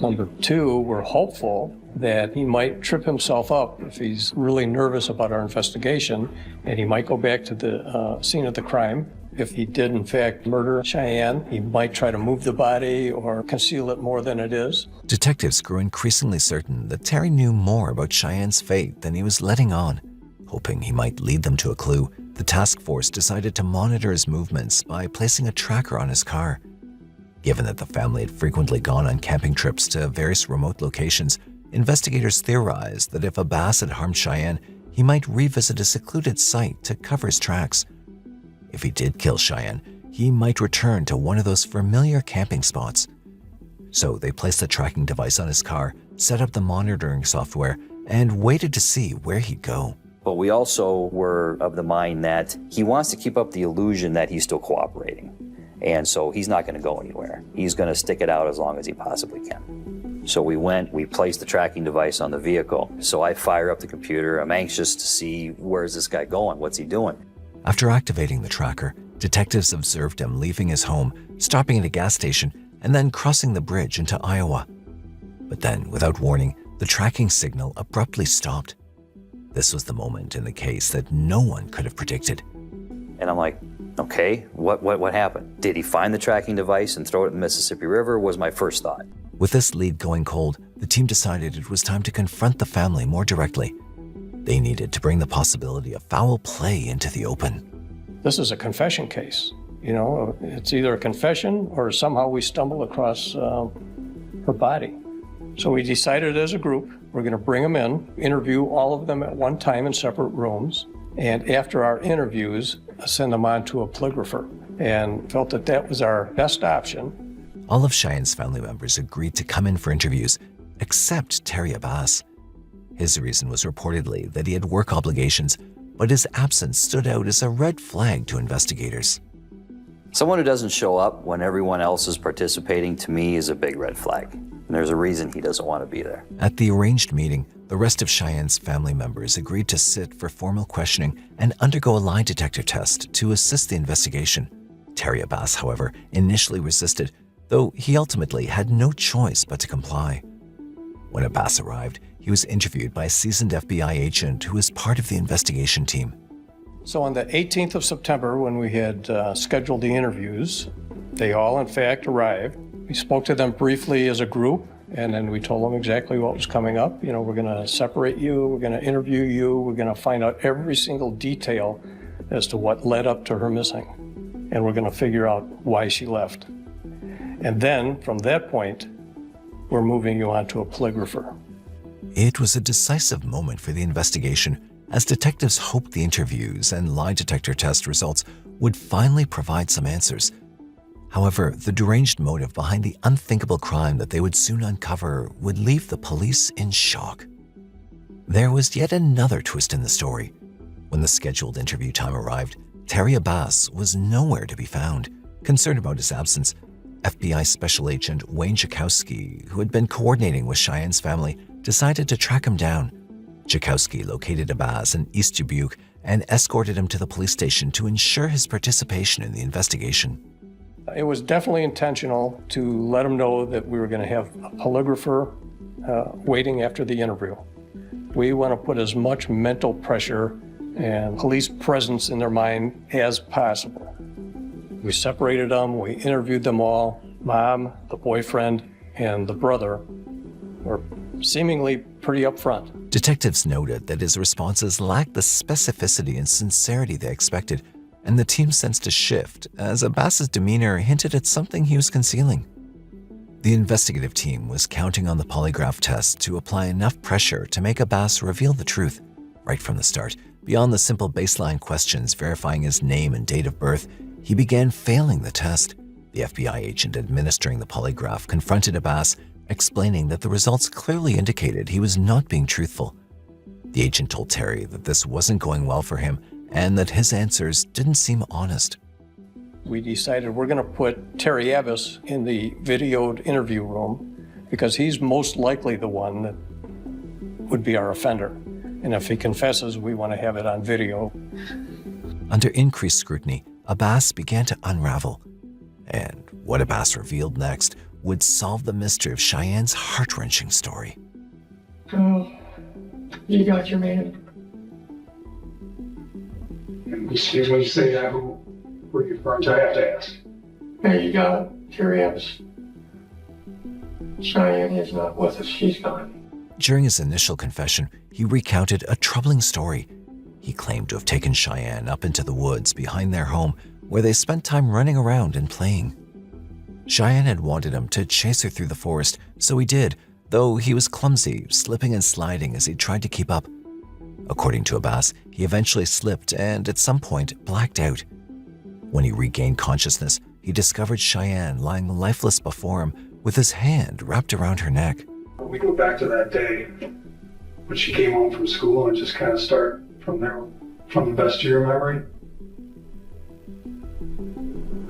Number two, we're hopeful that he might trip himself up if he's really nervous about our investigation, and he might go back to the scene of the crime. If he did, in fact, murder Cheyanne, he might try to move the body or conceal it more than it is. Detectives grew increasingly certain that Terry knew more about Cheyanne's fate than he was letting on. Hoping he might lead them to a clue, the task force decided to monitor his movements by placing a tracker on his car. Given that the family had frequently gone on camping trips to various remote locations, investigators theorized that if Abbas had harmed Cheyanne, he might revisit a secluded site to cover his tracks. If he did kill Cheyanne, he might return to one of those familiar camping spots. So they placed a tracking device on his car, set up the monitoring software, and waited to see where he'd go. But we also were of the mind that he wants to keep up the illusion that he's still cooperating. And so he's not going to go anywhere. He's going to stick it out as long as he possibly can. So we placed the tracking device on the vehicle. So I fire up the computer. I'm anxious to see, where's this guy going? What's he doing? After activating the tracker, detectives observed him leaving his home, stopping at a gas station, and then crossing the bridge into Iowa. But then, without warning, the tracking signal abruptly stopped. This was the moment in the case that no one could have predicted. And I'm like, okay, what happened? Did he find the tracking device and throw it in the Mississippi River? Was my first thought. With this lead going cold, the team decided it was time to confront the family more directly. They needed to bring the possibility of foul play into the open. This is a confession case. You know, it's either a confession or somehow we stumble across her body. So we decided as a group, we're going to bring them in, interview all of them at one time in separate rooms, and after our interviews, send them on to a polygrapher, and felt that that was our best option. All of Cheyenne's family members agreed to come in for interviews, except Terry Abbas. His reason was reportedly that he had work obligations, but his absence stood out as a red flag to investigators. Someone who doesn't show up when everyone else is participating, to me, is a big red flag. And there's a reason he doesn't want to be there. At the arranged meeting, the rest of Cheyenne's family members agreed to sit for formal questioning and undergo a lie detector test to assist the investigation. Terry Abbas, however, initially resisted, though he ultimately had no choice but to comply. When Abbas arrived, he was interviewed by a seasoned FBI agent who was part of the investigation team. So on the 18th of September, when we had scheduled the interviews, they all in fact arrived. We spoke to them briefly as a group, and then we told them exactly what was coming up. You know, we're going to separate you, we're going to interview you, we're going to find out every single detail as to what led up to her missing, and we're going to figure out why she left. And then, from that point, we're moving you on to a polygrapher. It was a decisive moment for the investigation, as detectives hoped the interviews and lie detector test results would finally provide some answers. However, the deranged motive behind the unthinkable crime that they would soon uncover would leave the police in shock. There was yet another twist in the story. When the scheduled interview time arrived, Terry Abbas was nowhere to be found. Concerned about his absence, FBI Special Agent Wayne Chakowski, who had been coordinating with Cheyenne's family, decided to track him down. Chakowski located Abbas in East Dubuque and escorted him to the police station to ensure his participation in the investigation. It was definitely intentional to let him know that we were going to have a polygrapher waiting after the interview. We want to put as much mental pressure and police presence in their mind as possible. We separated them, we interviewed them all. Mom, the boyfriend, and the brother were seemingly pretty upfront. Detectives noted that his responses lacked the specificity and sincerity they expected, and the team sensed a shift as Abbas's demeanor hinted at something he was concealing. The investigative team was counting on the polygraph test to apply enough pressure to make Abbas reveal the truth. Right from the start, beyond the simple baseline questions verifying his name and date of birth, he began failing the test. The FBI agent administering the polygraph confronted Abbas, explaining that the results clearly indicated he was not being truthful. The agent told Terry that this wasn't going well for him and that his answers didn't seem honest. We decided we're going to put Terry Abbas in the videoed interview room because he's most likely the one that would be our offender. And if he confesses, we want to have it on video. Under increased scrutiny, Abbas began to unravel. And what Abbas revealed next would solve the mystery of Cheyenne's heart-wrenching story. Oh, you got your man. Excuse me, you say that, who were you referring to? I have to ask. Hey, you got Terry Abbas. Cheyanne is not with us, she's gone. During his initial confession, he recounted a troubling story. He claimed to have taken Cheyanne up into the woods behind their home, where they spent time running around and playing. Cheyanne had wanted him to chase her through the forest, so he did, though he was clumsy, slipping and sliding as he tried to keep up. According to Abbas, he eventually slipped and, at some point, blacked out. When he regained consciousness, he discovered Cheyanne lying lifeless before him with his hand wrapped around her neck. We go back to that day when she came home from school and just kind of start from there, from the best of your memory.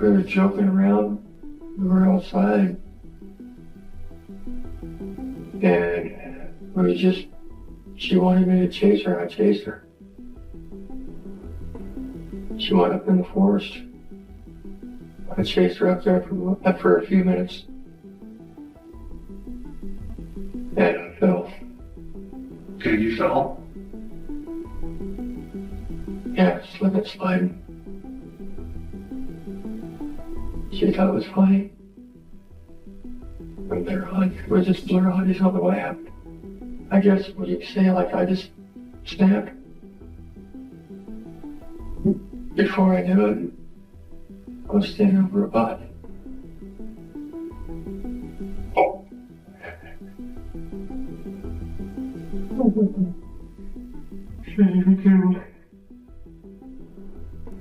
We were joking around. We were outside. And she wanted me to chase her. I chased her. She went up in the forest. I chased her up there for a few minutes. And I fell. Okay, you fell? Yeah, slipping, sliding. She thought it was funny. But it was just blur on, just on the way up. I guess what you say, like I just snapped. Before I knew it, I was standing over a butt. Oh.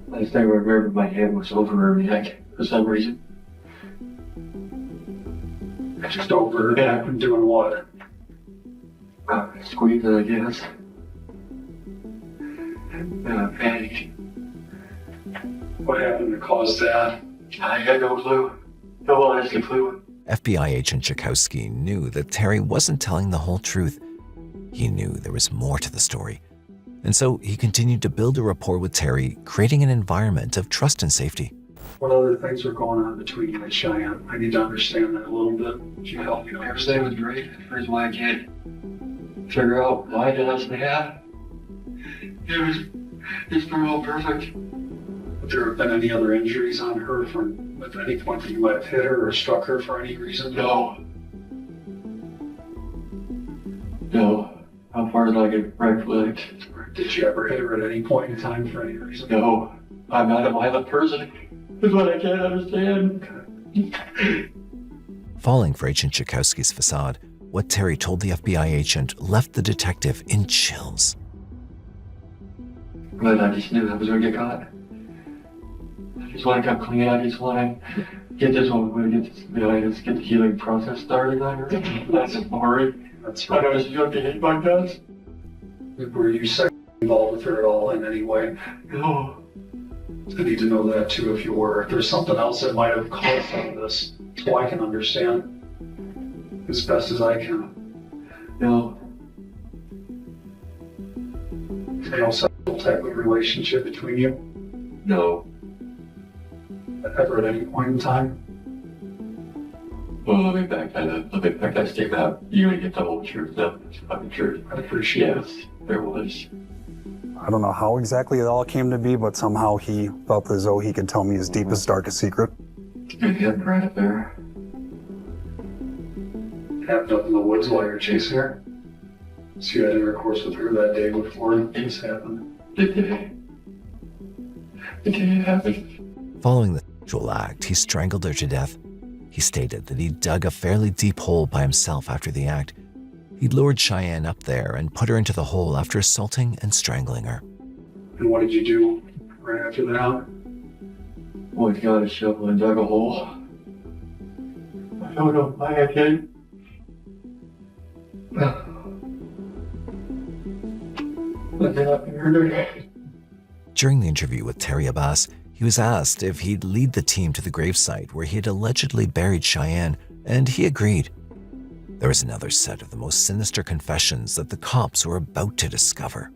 Last thing I remember, my hand was over her neck for some reason. Just overreacting, doing what? Squeeze it, I guess. Panic. What happened to cause that? I had no clue. No honest clue. FBI agent Tchaikovsky knew that Terry wasn't telling the whole truth. He knew there was more to the story. And so he continued to build a rapport with Terry, creating an environment of trust and safety. What other things were going on between you and Cheyanne? I need to understand that a little bit. Can you help me? Everything was great. Here's why I can't figure out why did us have. It's been all perfect. Would there have been any other injuries on her at any point that you might have hit her or struck her for any reason? No. No. How far as I could recollect. Did you ever hit her at any point in time for any reason? No. I'm not a violent person. That's what I can't understand. Falling for Agent Tchaikovsky's facade, what Terry told the FBI agent left the detective in chills. But I just knew I was going to get caught. I just want to come clean. I just want to get this one, get the healing process started on her. That's boring. That's right. I was going to hate my guns. Were you sexually involved with her at all in any way? No. I need to know that too if you were. If there's something else that might have caused some of this, so I can understand as best as I can. No. No sexual type of relationship between you? No. Ever at any point in time? Well, let me back that statement up. You ain't get the whole truth, though. I'm sure. I appreciate it. There was. I don't know how exactly it all came to be, but somehow he felt as though he could tell me his deepest, darkest secret. Get right up there. Happened up in the woods while you're chasing her? So you had intercourse with her that day before this happened? It did happen. Following the sexual act, he strangled her to death. He stated that he dug a fairly deep hole by himself after the act. He'd lured Cheyanne up there and put her into the hole after assaulting and strangling her. And what did you do right after that? Boy, got a shovel and dug a hole. I don't know why I did. But then I murdered her. During the interview with Terry Abbas, he was asked if he'd lead the team to the gravesite where he had allegedly buried Cheyanne, and he agreed. There was another set of the most sinister confessions that the cops were about to discover.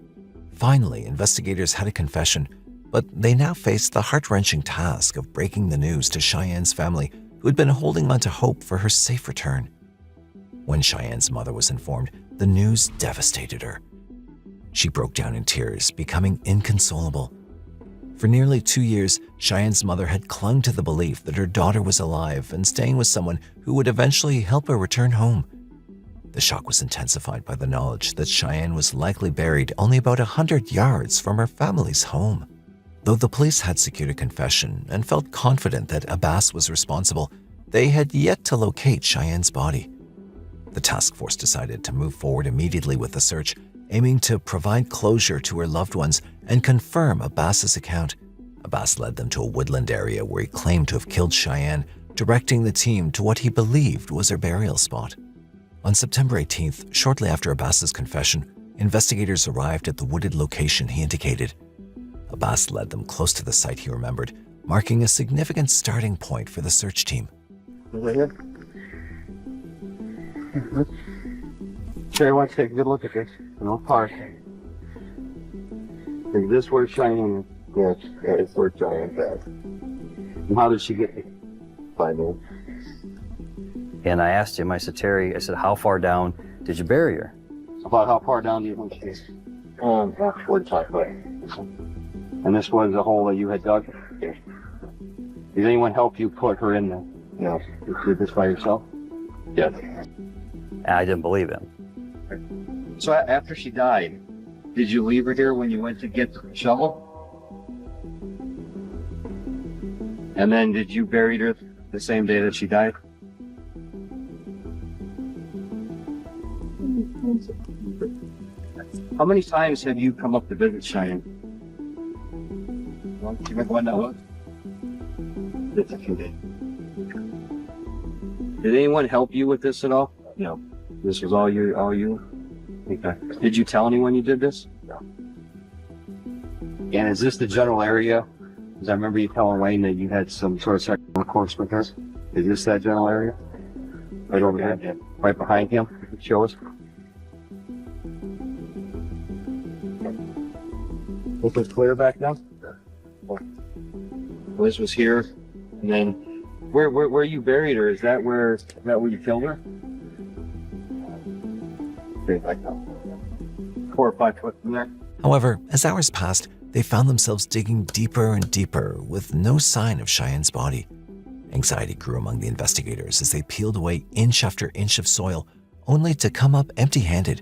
Finally, investigators had a confession, but they now faced the heart-wrenching task of breaking the news to Cheyanne's family, who had been holding on to hope for her safe return. When Cheyanne's mother was informed, the news devastated her. She broke down in tears, becoming inconsolable. For nearly 2 years, Cheyanne's mother had clung to the belief that her daughter was alive and staying with someone who would eventually help her return home. The shock was intensified by the knowledge that Cheyanne was likely buried only about 100 yards from her family's home. Though the police had secured a confession and felt confident that Abbas was responsible, they had yet to locate Cheyanne's body. The task force decided to move forward immediately with the search, aiming to provide closure to her loved ones and confirm Abbas's account. Abbas led them to a woodland area where he claimed to have killed Cheyanne, directing the team to what he believed was her burial spot. On September 18th, shortly after Abbas's confession, investigators arrived at the wooded location he indicated. Abbas led them close to the site he remembered, marking a significant starting point for the search team. Terry, why don't you take a good look at this? Park. Is this where Cheyanne is? Yes, that is where Cheyanne's at. And how did she get here? By me. And I asked him, I said, Terry, I said, how far down did you bury her? About how far down do you think she is? About 45 foot. And this was the hole that you had dug? Yes. Did anyone help you put her in there? No. You did this by yourself? Yes. And I didn't believe him. So after she died, did you leave her here when you went to get the shovel? And then did you bury her the same day that she died? How many times have you come up to visit Cheyanne? Do you remember when that was? It's a few days. Did anyone help you with this at all? No. This was all you? Okay. Did you tell anyone you did this? No. And is this the general area? Because I remember you telling Wayne that you had some sort of sexual intercourse with her. Is this that general area? Right over there? Right behind him? Show us. Look, it's clear back now? Liz was here, and then where you buried her? Is that where you killed her? Straight back now. 4 or 5 foot from there. However, as hours passed, they found themselves digging deeper and deeper with no sign of Cheyenne's body. Anxiety grew among the investigators as they peeled away inch after inch of soil, only to come up empty-handed.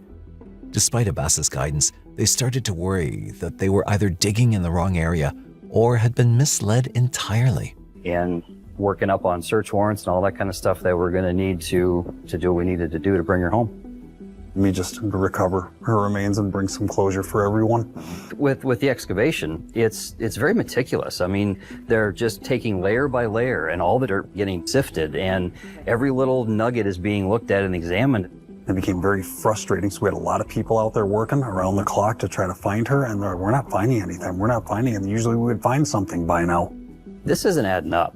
Despite Abbas's guidance, they started to worry that they were either digging in the wrong area or had been misled entirely. And working up on search warrants and all that kind of stuff that we're going to need to do what we needed to do to bring her home. Me just to recover her remains and bring some closure for everyone. With the excavation, it's very meticulous. I mean, they're just taking layer by layer and all the dirt getting sifted and every little nugget is being looked at and examined. It became very frustrating, so we had a lot of people out there working around the clock to try to find her, and we're not finding anything. We're not finding it. Usually we would find something by now. This isn't adding up.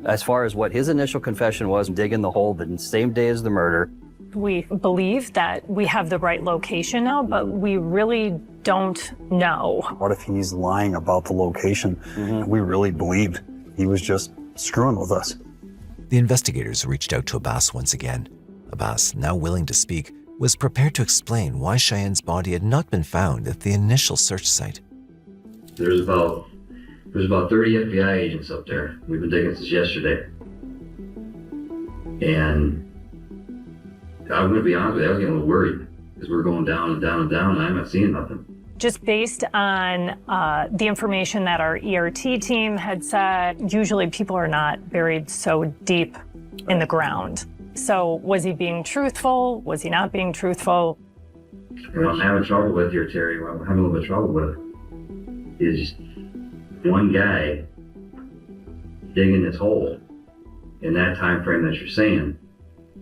As far as what his initial confession was, digging the hole the same day as the murder. We believe that we have the right location now, but we really don't know. What if he's lying about the location? We really believed he was just screwing with us. The investigators reached out to Abbas once again. Abbas, now willing to speak, was prepared to explain why Cheyenne's body had not been found at the initial search site. There's about 30 FBI agents up there. We've been digging since yesterday. And I'm going to be honest with you, I was getting a little worried because we're going down and down and down and I'm not seeing nothing. Just based on the information that our ERT team had said, usually people are not buried so deep in the ground. So was he being truthful? Was he not being truthful? What I'm having trouble with here, Terry, what I'm having a little bit of trouble with is one guy digging this hole in that time frame that you're saying.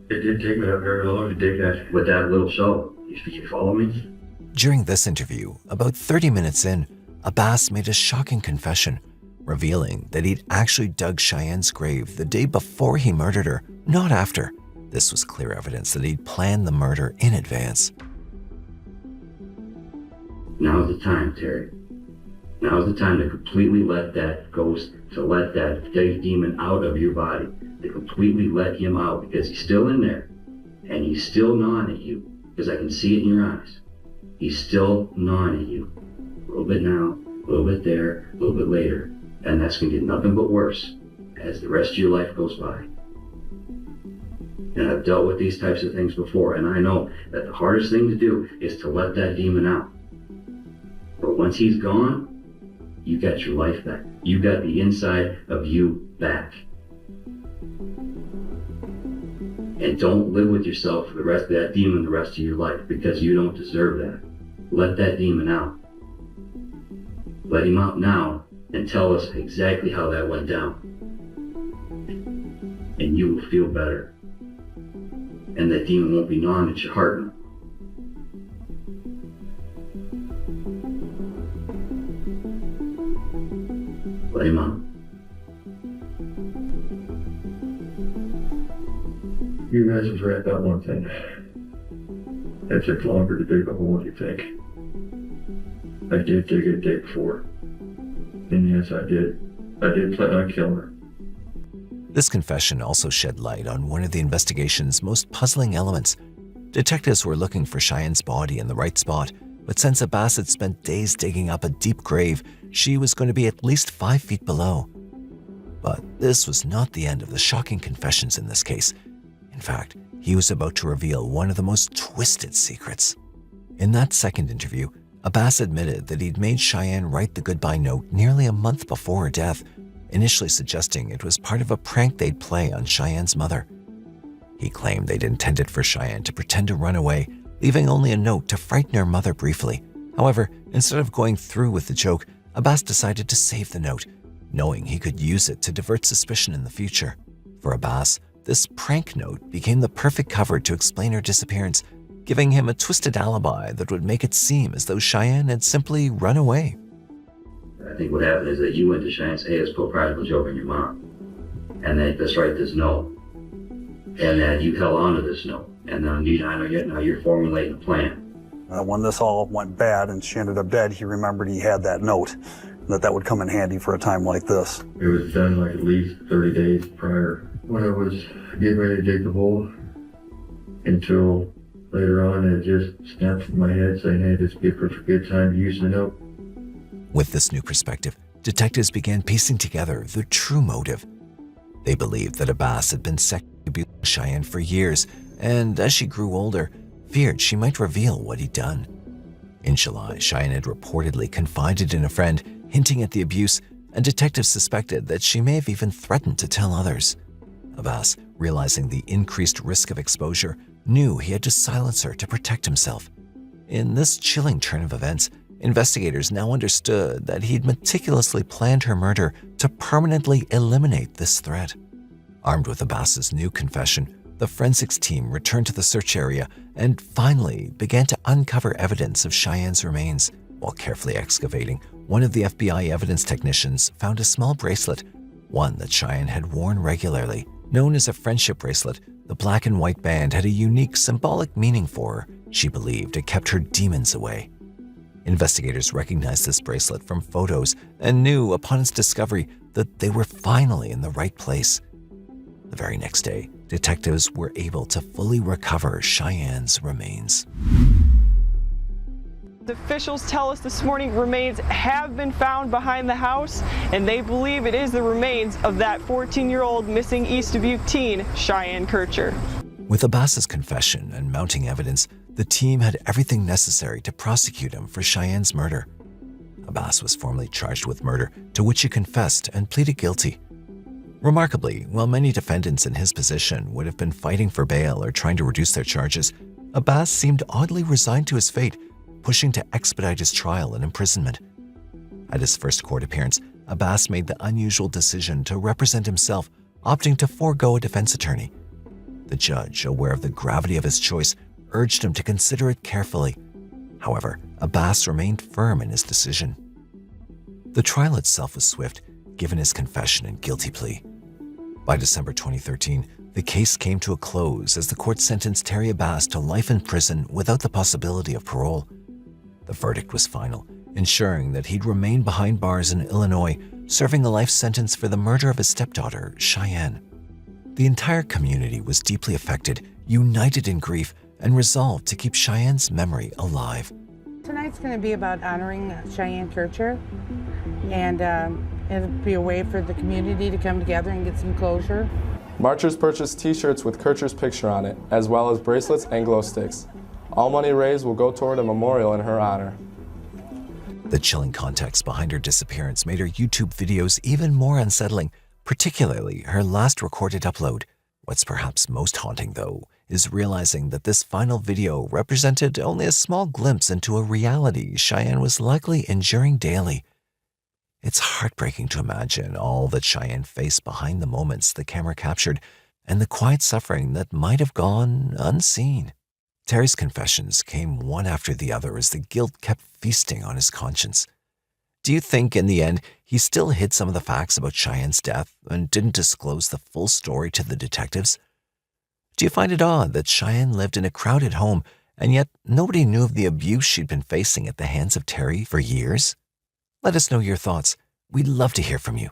It didn't take me that very long to dig that. With that little show. You follow me? During this interview, about 30 minutes in, Abbas made a shocking confession, revealing that he'd actually dug Cheyenne's grave the day before he murdered her, not after. This was clear evidence that he'd planned the murder in advance. Now's the time, Terry. Now's the time to completely let that ghost, to let that demon out of your body. To completely let him out because he's still in there. And he's still gnawing at you because I can see it in your eyes. He's still gnawing at you. A little bit now, a little bit there, a little bit later. And that's going to get nothing but worse as the rest of your life goes by. And I've dealt with these types of things before, and I know that the hardest thing to do is to let that demon out. But once he's gone, you got your life back. You got the inside of you back. And don't live with yourself for the rest of that demon the rest of your life, because you don't deserve that. Let that demon out. Let him out now and tell us exactly how that went down. And you will feel better. And that demon won't be gnawing at your heart now. Let him out. You guys was right about one thing. It took longer to dig the hole than you think. I did dig it day before. And yes, I did. I did plan on killing her. This confession also shed light on one of the investigation's most puzzling elements. Detectives were looking for Cheyenne's body in the right spot, but since Abbas had spent days digging up a deep grave, she was going to be at least 5 feet below. But this was not the end of the shocking confessions in this case. In fact, he was about to reveal one of the most twisted secrets. In that second interview, Abbas admitted that he'd made Cheyanne write the goodbye note nearly a month before her death, initially suggesting it was part of a prank they'd play on Cheyenne's mother. He claimed they'd intended for Cheyanne to pretend to run away, leaving only a note to frighten her mother briefly. However, instead of going through with the joke, Abbas decided to save the note, knowing he could use it to divert suspicion in the future. For Abbas, this prank note became the perfect cover to explain her disappearance, giving him a twisted alibi that would make it seem as though Cheyanne had simply run away. I think what happened is that you went to Cheyanne and said, hey, let's put practical joke on your mom. And then let's write this note. And that you held on to this note. And then now you're formulating a plan. When this all went bad and she ended up dead, he remembered he had that note, that would come in handy for a time like this. It was done like at least 30 days prior. When I was getting ready to dig the hole, until later on it just snapped in my head saying, hey, this would be a perfect good time to use the note. With this new perspective, detectives began piecing together the true motive. They believed that Abbas had been sexually abusing Cheyanne for years, and as she grew older, feared she might reveal what he'd done. In July, Cheyanne had reportedly confided in a friend, hinting at the abuse, and detectives suspected that she may have even threatened to tell others. Abbas, realizing the increased risk of exposure, knew he had to silence her to protect himself. In this chilling turn of events, investigators now understood that he'd meticulously planned her murder to permanently eliminate this threat. Armed with Abbas's new confession, the forensics team returned to the search area and finally began to uncover evidence of Cheyanne's remains. While carefully excavating, one of the FBI evidence technicians found a small bracelet, one that Cheyanne had worn regularly. Known as a friendship bracelet, the black and white band had a unique symbolic meaning for her. She believed it kept her demons away. Investigators recognized this bracelet from photos and knew upon its discovery that they were finally in the right place. The very next day, detectives were able to fully recover Cheyanne's remains. The officials tell us this morning remains have been found behind the house, and they believe it is the remains of that 14-year-old missing East Dubuque teen, Cheyanne Kircher. With Abbas's confession and mounting evidence, the team had everything necessary to prosecute him for Cheyanne's murder. Abbas was formally charged with murder, to which he confessed and pleaded guilty. Remarkably, while many defendants in his position would have been fighting for bail or trying to reduce their charges, Abbas seemed oddly resigned to his fate, pushing to expedite his trial and imprisonment. At his first court appearance, Abbas made the unusual decision to represent himself, opting to forego a defense attorney. The judge, aware of the gravity of his choice, urged him to consider it carefully. However, Abbas remained firm in his decision. The trial itself was swift, given his confession and guilty plea. By December 2013, the case came to a close as the court sentenced Terry Abbas to life in prison without the possibility of parole. The verdict was final, ensuring that he'd remain behind bars in Illinois, serving a life sentence for the murder of his stepdaughter, Cheyanne. The entire community was deeply affected, united in grief, and resolved to keep Cheyanne's memory alive. Tonight's going to be about honoring Cheyanne Kircher, and it'll be a way for the community to come together and get some closure. Marchers purchased t-shirts with Kircher's picture on it, as well as bracelets and glow sticks. All money raised will go toward a memorial in her honor. The chilling context behind her disappearance made her YouTube videos even more unsettling, particularly her last recorded upload. What's perhaps most haunting, though, is realizing that this final video represented only a small glimpse into a reality Cheyanne was likely enduring daily. It's heartbreaking to imagine all that Cheyanne faced behind the moments the camera captured and the quiet suffering that might have gone unseen. Terry's confessions came one after the other as the guilt kept feasting on his conscience. Do you think, in the end, he still hid some of the facts about Cheyanne's death and didn't disclose the full story to the detectives? Do you find it odd that Cheyanne lived in a crowded home and yet nobody knew of the abuse she'd been facing at the hands of Terry for years? Let us know your thoughts. We'd love to hear from you.